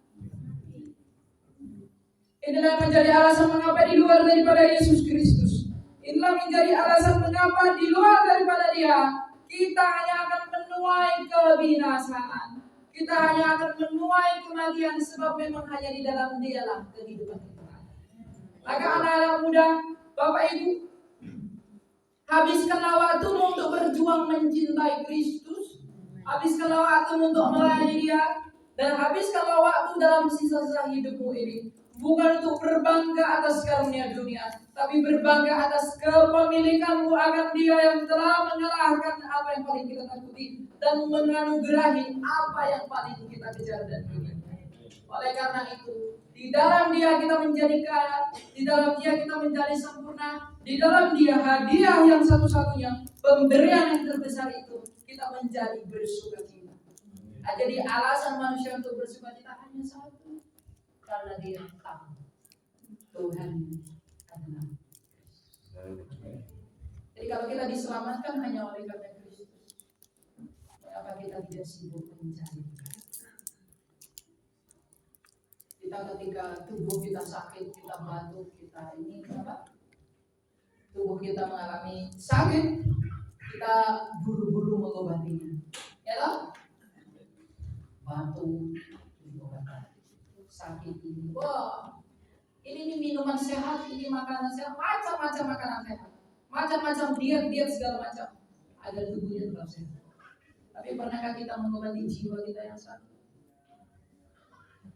Inilah menjadi alasan mengapa di luar daripada Yesus Kristus. Inilah menjadi alasan mengapa di luar daripada Dia kita hanya akan menuai kebinasaan. Kita hanya akan menuai kematian sebab memang hanya di dalam Dialah kehidupan kita. Maka anak-anak muda, Bapak Ibu, habiskanlah waktumu untuk berjuang mencintai Kristus. Habiskanlah waktumu untuk melayani Dia. Dan habiskanlah waktu dalam sisa-sisa hidupmu ini. Bukan untuk berbangga atas karunia dunia, tapi berbangga atas kepemilikanmu akan Dia yang telah mengalahkan apa yang paling kita takuti dan menganugerahi apa yang paling kita kejar dan ingin. Oleh karena itu, di dalam Dia kita menjadi kaya, di dalam Dia kita menjadi sempurna, di dalam Dia hadiah yang satu-satunya, pemberian yang terbesar itu kita menjadi bersukacita. Jadi alasan manusia untuk bersukacita hanya satu. Karena Dia tahu Tuhan adalah. Jadi kalau kita diselamatkan hanya oleh karena Kristus, mengapa kita tidak sibuk mencari? Kita ketika tubuh kita sakit, kita batuk, kita ini apa? Tubuh kita mengalami sakit, kita buru-buru mengobatinya. Ya toh? Batuk, diobati. Sakit ini, wah, ini minuman sehat, ini makanan sehat, macam-macam makanan sehat, macam-macam diet segala macam, agar tubuhnya tetap sehat. Tapi pernahkah kita mengobati jiwa kita yang sakit?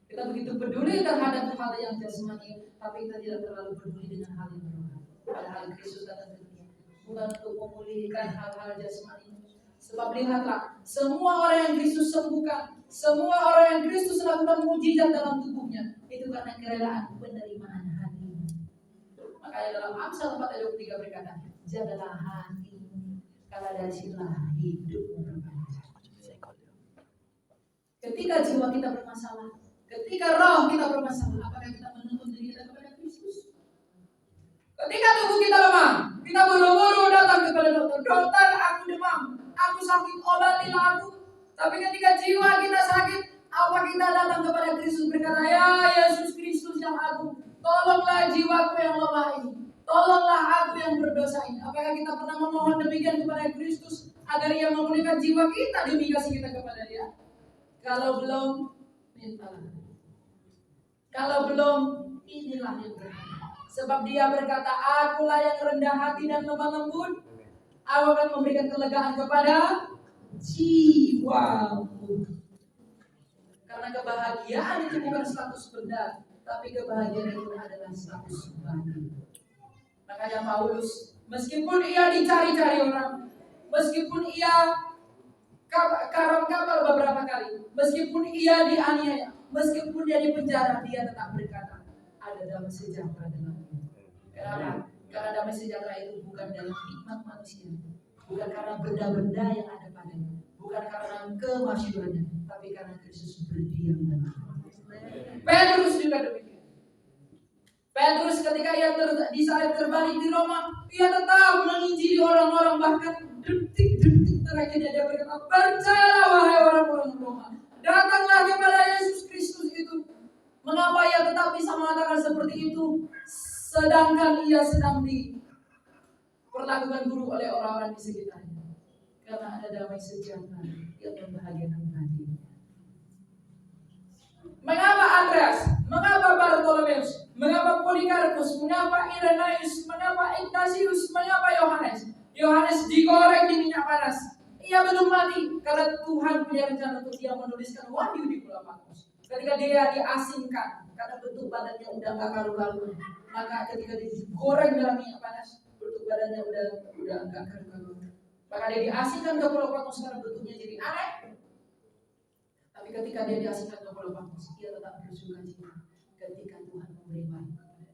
Kita begitu peduli terhadap hal yang jasmani, tapi kita tidak terlalu peduli dengan hal yang rohani. Padahal Kristus datang ke dunia bukan untuk memulihkan hal-hal jasmani. Sebab lihatlah, semua orang yang Kristus sembuhkan, semua orang yang Kristus lakukan mujizat dalam tubuhnya, itu karena kerelaan penerimaan hati. Makanya dalam Amsal 4:23 berkata, jagalah hatimu, karena dari situlah hidupmu berpanjang. Ketika jiwa kita bermasalah, ketika roh kita bermasalah, apakah kita menuntut diri kita kepada Kristus? Ketika tubuh kita lemah, kita buru-buru datang kepada dokter. Dokter, aku demam, aku sakit, obatilah aku. Tapi ketika jiwa kita sakit, apa kita datang kepada Kristus berkata, ya Yesus Kristus yang agung, tolonglah jiwaku yang lemah ini, tolonglah aku yang berdosa ini. Apakah kita pernah memohon demikian kepada Kristus agar Ia memulihkan jiwa kita demi kasih kita kepada Dia? Kalau belum, mintalah. Kalau belum, inilah yang berhati. Sebab Dia berkata, akulah yang rendah hati dan lemah lembut, aku akan memberikan kelegaan kepada jiwamu. Karena kebahagiaan itu bukan status benda, tapi kebahagiaan itu adalah status bagi. Makanya Paulus, meskipun ia dicari-cari orang, meskipun ia karam kapal beberapa kali, meskipun ia dianiaya, meskipun dia di penjara, dia tetap berkata, ada damai sejahtera dalam diri. Kenapa? Karena damai sejahtera itu bukan dalam hikmat manusia, bukan karena benda-benda yang ada padanya, bukan karena kemasyhurannya, tapi karena Kristus berdiam dalam hati. Petrus juga demikian. Petrus ketika ia di saat terbalik di Roma, ia tetap menginjili orang-orang, bahkan detik-detik terakhirnya dia berkata, percayalah wahai orang-orang Roma, datanglah kepada Yesus Kristus itu. Mengapa ia tetap bisa mengatakan seperti itu, sedangkan ia sedang diperlakukan buruk oleh orang-orang di sekitarnya? Karena ada damai sejahtera yang membahagiakan hati. Mengapa Andreas? Mengapa Bartolomeus? Mengapa Polikarpus? Mengapa Irenaeus? Mengapa Ignatius? Mengapa Yohanes? Yohanes digoreng di minyak panas. Ia belum mati karena Tuhan punya rencana untuk dia menuliskan wahyu di Pulau Patmos. Ketika dia diasingkan karena bentuk badannya udah gak karu-karuan, maka ketika dia digoreng dalam minyak panas, bentuk badannya udah gak karu-karuan. Maka dia diasingkan ke Pulau Patmos karena bentuknya jadi aneh. Tapi ketika dia diasingkan ke Pulau Patmos, dia tetap bersuka cita ketika Tuhan memberi wahyu kepada dia.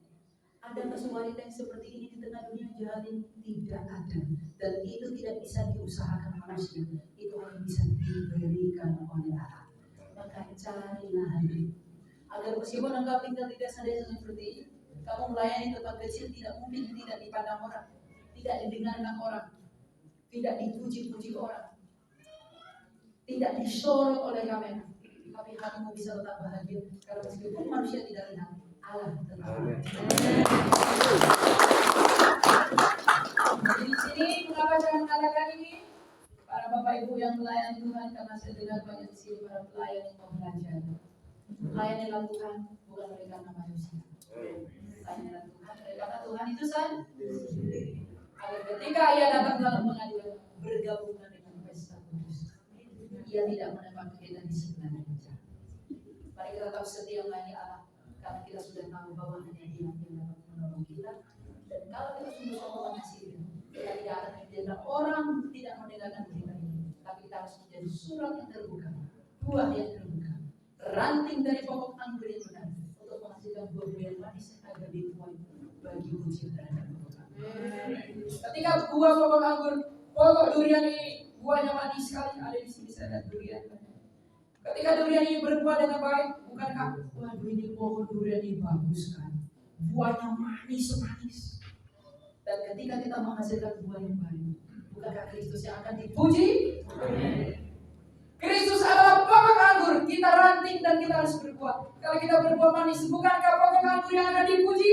wanita yang seperti ini di tengah dunia jahat ini tidak ada, dan itu tidak bisa diusahakan manusia, itu hanya bisa diberikan oleh Allah. Maka carilah hari agar meskipun engkau tinggal di desa-desa seperti ini, kamu melayani tempat kecil tidak mungkin tidak dipandang orang, tidak didengarkan orang, tidak dipuji-puji orang, tidak disorot oleh kamera, tapi hatimu bisa tetap bahagia karena meskipun manusia tidak lihat, Allah tetap. Di sini mengapa saya mengatakan ini? Para bapak ibu yang melayani Tuhan, karena saya dengar banyak di sini para pelayan yang mau belajar. Melayanilah Tuhan bukan oleh karena manusia. Melayanilah Tuhan oleh karena Tuhan itu sendiri. Agar ketika ia datang dalam pengadilan bergabungan dengan pesta kudus, ia tidak menempatkan kita di sebelah meja. Mari kita tahu setia melayani Allah, karena kita sudah tahu bahwa hanya Dia yang dapat menolong kita. Dan kalau kita sungguh-sungguh mengasihi Dia, kita tidak akan menjadikan orang tidak mendengarkan kita ini, tapi kita harus menjadi surat yang terbuka, buah yang terbuka, ranting dari pokok anggur yang benar untuk menghasilkan buah yang manis agar dituai bagi puji terhadap Tuhan. Ketika buah pokok anggur, pokok durian ini buahnya manis sekali, ada di sini saya lihat durian. Ketika durian ini berbuah dengan baik, bukankah waduh ini pohon durian ini bagus kan? Buahnya manis-manis. Dan ketika kita menghasilkan buah yang baik, bukankah Kristus yang akan dipuji? Kristus adalah pokok anggur, kita ranting dan kita harus berbuah. Kalau kita berbuah manis, bukankah pokok anggur yang akan dipuji?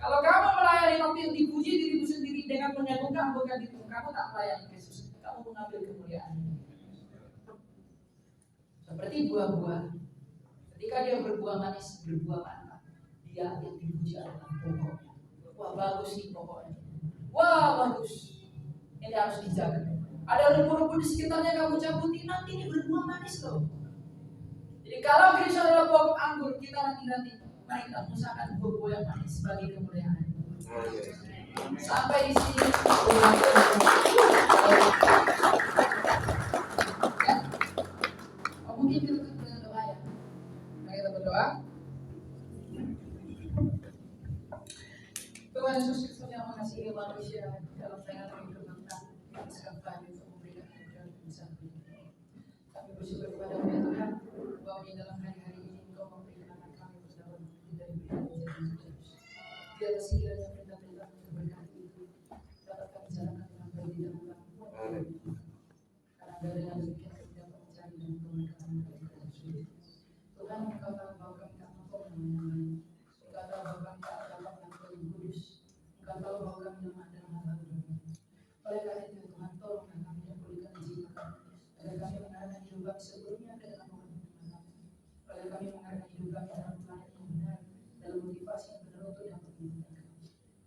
Kalau kamu melayani tapi yang dipuji dirimu sendiri dengan menyagungkan bukan dirimu, kamu tak melayani Kristus, kamu mengambil kemuliaan. Seperti buah-buah, ketika dia berbuah manis, berbuah mantap, dia yang dipuji adalah pokoknya. Wah bagus nih pokoknya, wah bagus, ini harus dijaga. Ada rumput-rumput di sekitarnya kamu cabutin, nanti ini berbuah manis loh. Jadi kalau Kristus adalah pokok anggur, kita nanti mari kita usahakan buah-buah yang manis bagi kemuliaan. Sampai di sini. Mungkin kita tutup dengan doa ya. Mari kita berdoa. Tuhan Yesus Kristus yang mengasihi manusia dalam tangan kami berbangkang, kami sekali kami untuk memberikan anugerah bisa. Kami bersyukur kepada ya Tuhan bahwa di dalam hari-hari ini Engkau memberikan anak kami berdapat dari berita-berita terus. Biar sekiranya perintah-perintah keberkati itu dapat kami jalankan dengan baik di dalam Tuhan. Karena dengan demikian kami dapat mencari dan keberkatan dari Kristus. Tuhan Engkau tahu bahwa kami tak mampu menemani. Engkau tahu bahwa kami tak dapat melakukan yang kudus. Engkau tahu bahwa kami lemah dalam hal ini. Oleh karena itu Tuhan tolonglah kami dan pulihkan jiwa kami agar kami mengarahkan hidup kami sebelumnya ke dalam Tuhan. Agar kami mengarahkan hidup kami dalam planet yang benar, dalam motivasi yang benar untuk dapat menggunakan.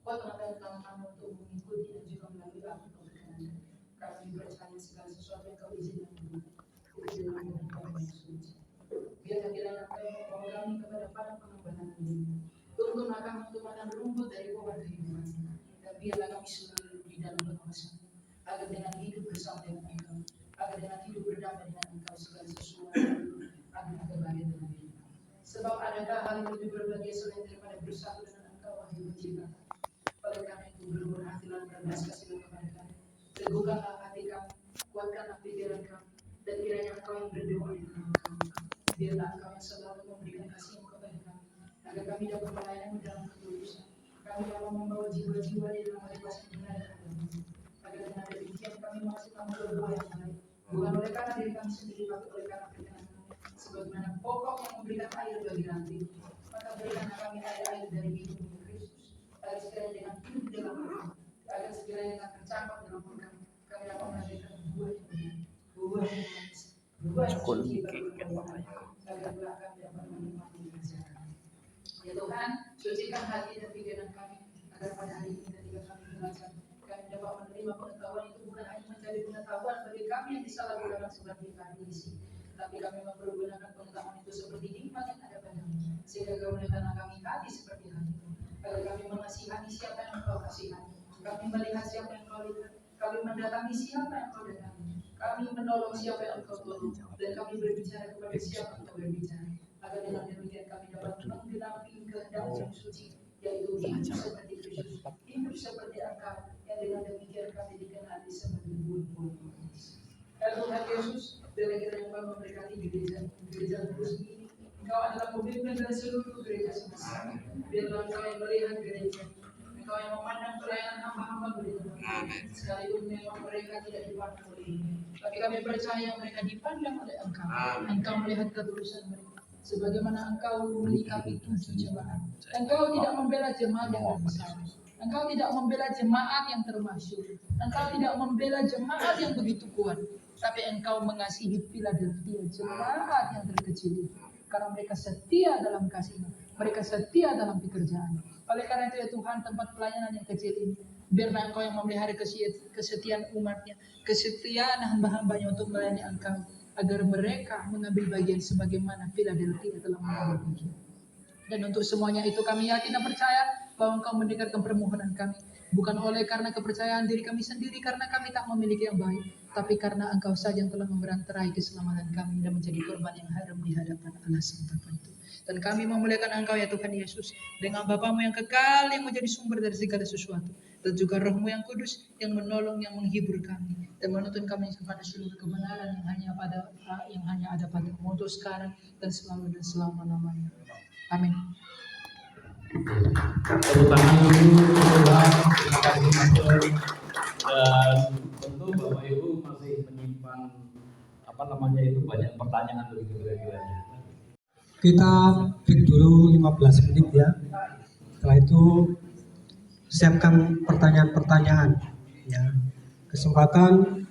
Kuatkan tangan kami untuk mengikuti dan juga melalui apa yang berkenan. Kami percaya segala sesuatu yang Kau izinkan dalam Tuhan yang suci. Biarlah kiranya Kau membawa kami kepada padang pengembangan ini. Tuntun kami untuk makan rumput dari pohon kehidupan. Dan biarlah kami selalu di dalam pengawasan. Agar dengan hidup bersama dengan Engkau, agar dengan hidup berdamai dengan Engkau segala sesuatu agar kebahagiaan dengan hidup. Sebab adakah hal yang lebih berbahagia selain daripada bersatu dengan Engkau, wahai pencipta. Oleh karena itu berbuat hatilah belas kasihlah kepada kami. Teguhkanlah hati kami, kuatkanlah pikiran kami, dan kiranya Engkau yang berdoa di dalam kami. Biarlah Engkau yang selalu memberikan kasih-Mu kepada kami, agar kami dapat melayani dalam ketulusan. Kami dapat membawa jiwa-jiwa di dalam motivasi yang benar dan adil. Agar dengan demikian kami menghasilkan berbuah yang baik, bukan oleh karena diri kami sendiri, tapi oleh karena perkenan kami. Sebagaimana pokok yang memberikan air bagi ranting, maka berikanlah kami air dari hidupmu Kristus. Agar sekiranya dengan hidup di dalam kami, agar sekiranya dengan tercapai dalam kami, kami dapat menghasilkan buah yang benar, buah yang manis, buah yang suci bagi kemuliaan, agar kelak kami dapat menikmati kerajaan. Ya Tuhan, sucikan hati dan pikiran kami, agar pada hari ini ketika kami belajar, kami dapat menerima pengetahuan itu bukan hanya menjadi pengetahuan bagi kami yang disalahgunakan sebagai tradisi, tapi kami mempergunakan pengetahuan itu seperti nikmat yang ada padamu, sehingga kemuliaan kami hati seperti hatimu, agar kami mengasihani siapa yang Kau kasihani, kami melihat siapa yang Kau lihat, kami mendatangi siapa yang Kau datangi, kami menolong siapa yang Kau tolong, dan kami berbicara kepada siapa yang Kau berbicara, agar dengan demikian kami dapat menggenapi kehendak yang suci, yaitu seperti Kristus, hidup seperti Engkau, yang dengan demikian kami dikenali sebagai buah-buah manis. Ya Tuhan Yesus, biarlah kiranya Engkau memberkati gereja Kudus ini. Engkau adalah pemimpin dari seluruh gereja semesta. Biarlah Engkau yang melihat gereja, Engkau yang memandang pelayanan hamba-hamba gereja. Sekalipun memang mereka tidak dipandang oleh ini, tapi kami percaya mereka dipandang oleh Engkau. Engkau melihat ketulusan mereka. Sebagaimana Engkau menyikapi 7 jemaat. Engkau tidak membela jemaat yang terbesar. Engkau tidak membela jemaat yang termasyhur. Engkau tidak membela jemaat yang begitu kuat. Tapi Engkau mengasihi Philadelphia, jemaat yang terkecil itu. Karena mereka setia dalam kasih-Mu. Mereka setia dalam pekerjaan. Oleh karena itu ya Tuhan, tempat pelayanan yang kecil ini, biarlah Engkau yang memelihara kesetiaan umatnya, kesetiaan hamba-hambanya untuk melayani Engkau, agar mereka mengambil bagian sebagaimana Philadelphia telah mengambil bagian. Dan untuk semuanya itu kami yakin dan percaya bahwa Engkau mendengarkan permohonan kami, bukan oleh karena kepercayaan diri kami sendiri, karena kami tak memiliki yang baik, tapi karena Engkau saja yang telah memeranterai keselamatan kami dan menjadi korban yang harum di hadapan Allah semata itu. Dan kami memuliakan Engkau ya Tuhan Yesus, dengan Bapa-Mu yang kekal yang menjadi sumber dari segala sesuatu, dan juga Roh-Mu yang kudus yang menolong, yang menghibur kami dan menuntun kami kepada seluruh kebenaran yang hanya ada pada-Mu untuk sekarang dan selalu dan selama-lamanya. Amin. Tepuk tangan dulu, Tuhan. Terima kasih Pastor. Dan tentu Bapak Ibu masih menyimpan banyak pertanyaan begitu kira-kira. Kita break dulu 15 menit ya. Setelah itu siapkan pertanyaan-pertanyaan ya. Kesempatan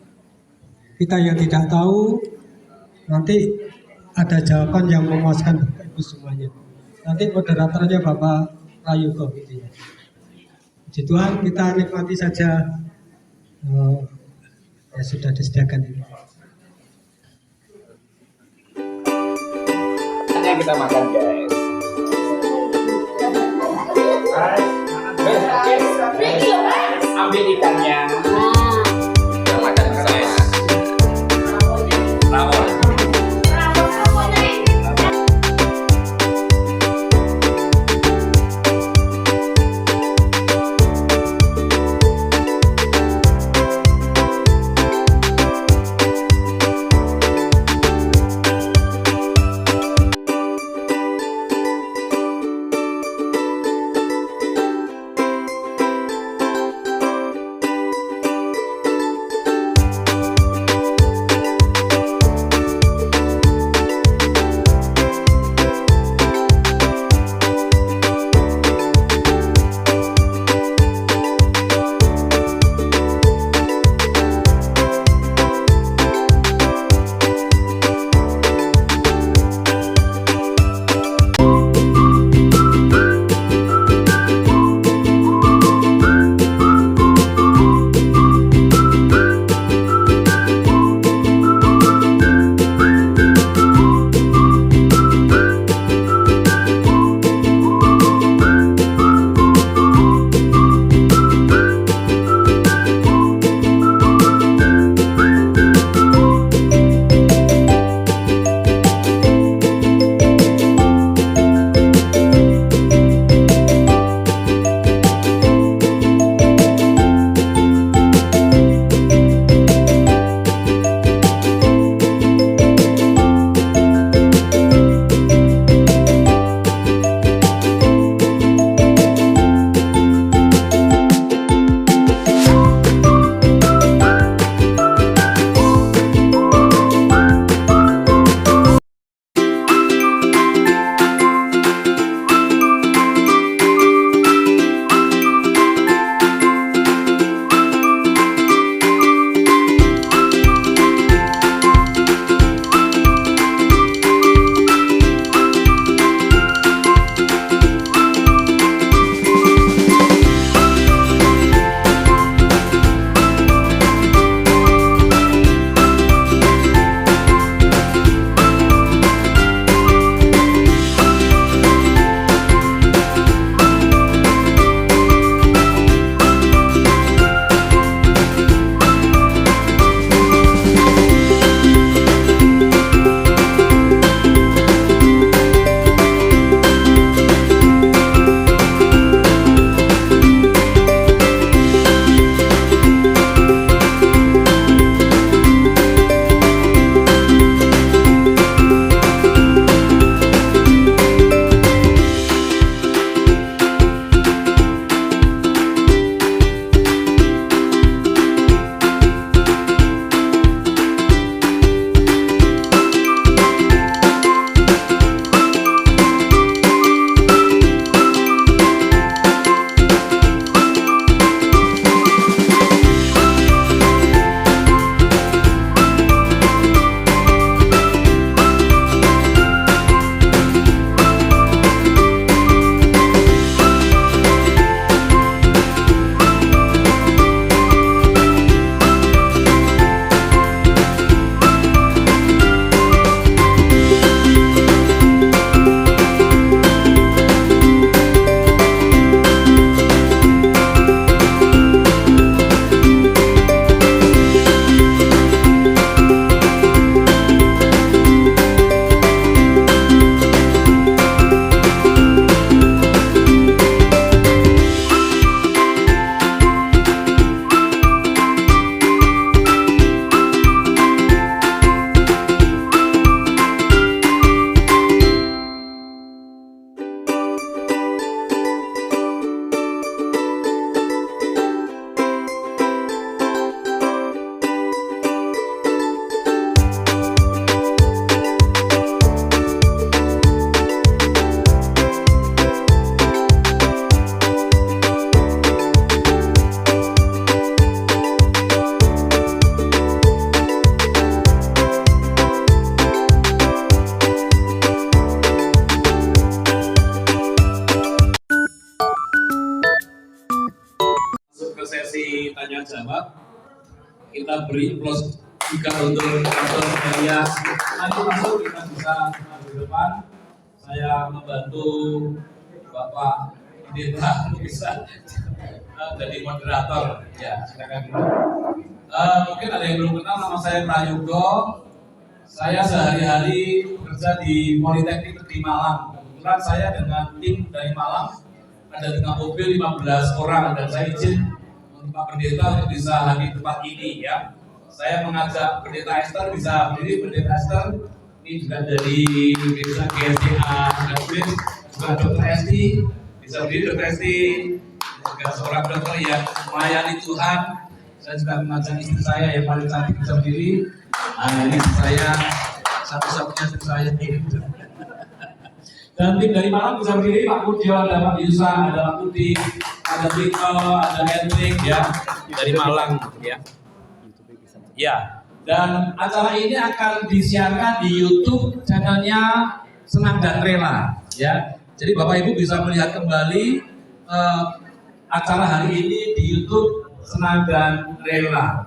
kita yang tidak tahu, nanti ada jawaban yang memuaskan Bapak Ibu semuanya. Nanti moderatornya Bapak Rayugo gitu ya. Puji Tuhan, kita nikmati saja ya sudah disediakan ini. Hanya kita makan guys. Ambil ikannya. Kita makan saya. Rawon. jawab. Kita beri plus juga untuk Pastor Elias. Nanti masuk kita bisa ke depan. Saya membantu Bapak Pendeta bisa jadi moderator. Ya, silakan. Mungkin ada yang belum kenal, nama saya Prayogo. Saya sehari-hari bekerja di Politeknik di Malang. Kebetulan saya dengan tim dari Malang ada dengan mobil 15 orang dan saya izin untuk Pak Pendeta untuk bisa hadir di tempat ini ya. Saya mengajak Pendeta Esther bisa berdiri. Pendeta Esther ini juga dari desa GSDA Gadis, juga Dr. Esti bisa berdiri. Dr. Esti juga seorang dokter yang melayani Tuhan. Saya juga mengajak istri saya yang paling cantik bisa berdiri. Nah, ini saya satu-satunya istri saya ini. Dan tim dari Malang bisa berdiri, Pak Pudjo, ada Pak Yusa, ada Pak Putih, ada Vito, ada Hendrik ya dari Malang ya. Ya, dan acara ini akan disiarkan di YouTube channelnya Senang dan Rela ya. Jadi Bapak Ibu bisa melihat kembali acara hari ini di YouTube Senang dan Rela.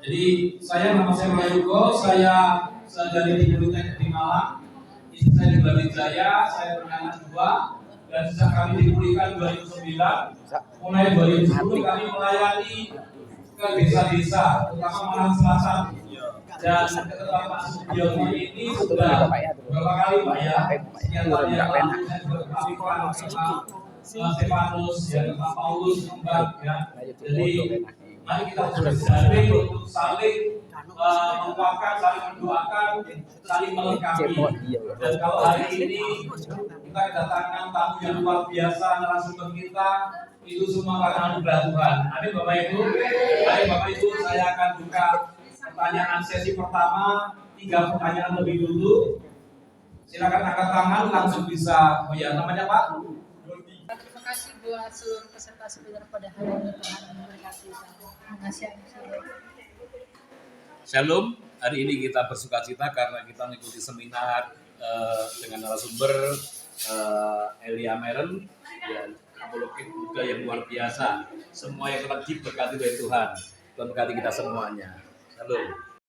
Jadi nama saya Prayogo, saya dari di Politeknik di Malang. Istri saya di Brawijaya, saya punya anak 2 dan sejak kami dipulihkan 2009, mulai 2010 kami melayani ke desa-desa, terutama Malang Selatan. Dan ketika Pak Sugiono ini sudah beberapa kali Pak ya, sekian tahun yang lalu saya juga Pak Stefanus, ya Pak Paulus, Mbak ya. Jadi mari kita bersaling untuk saling menguatkan, saling mendoakan, saling melengkapi. Dan kalau hari ini kita kedatangan tamu yang luar biasa, narasumber kita itu semua karena anugerah Tuhan. Amin Bapak Ibu. Baik Bapak Ibu, saya akan buka pertanyaan sesi pertama. 3 pertanyaan lebih dulu. Silakan angkat tangan langsung bisa. Oh ya, namanya Pak. Terima kasih buat seluruh peserta seminar pada hari ini. Tuhan memberkati. Terima kasih. Shalom, hari ini kita bersukacita karena kita mengikuti seminar dengan narasumber Elia Meren, ya, apologi juga yang luar biasa. Semua yang telah diberkati oleh Tuhan. Tuhan berkati kita semuanya. Shalom.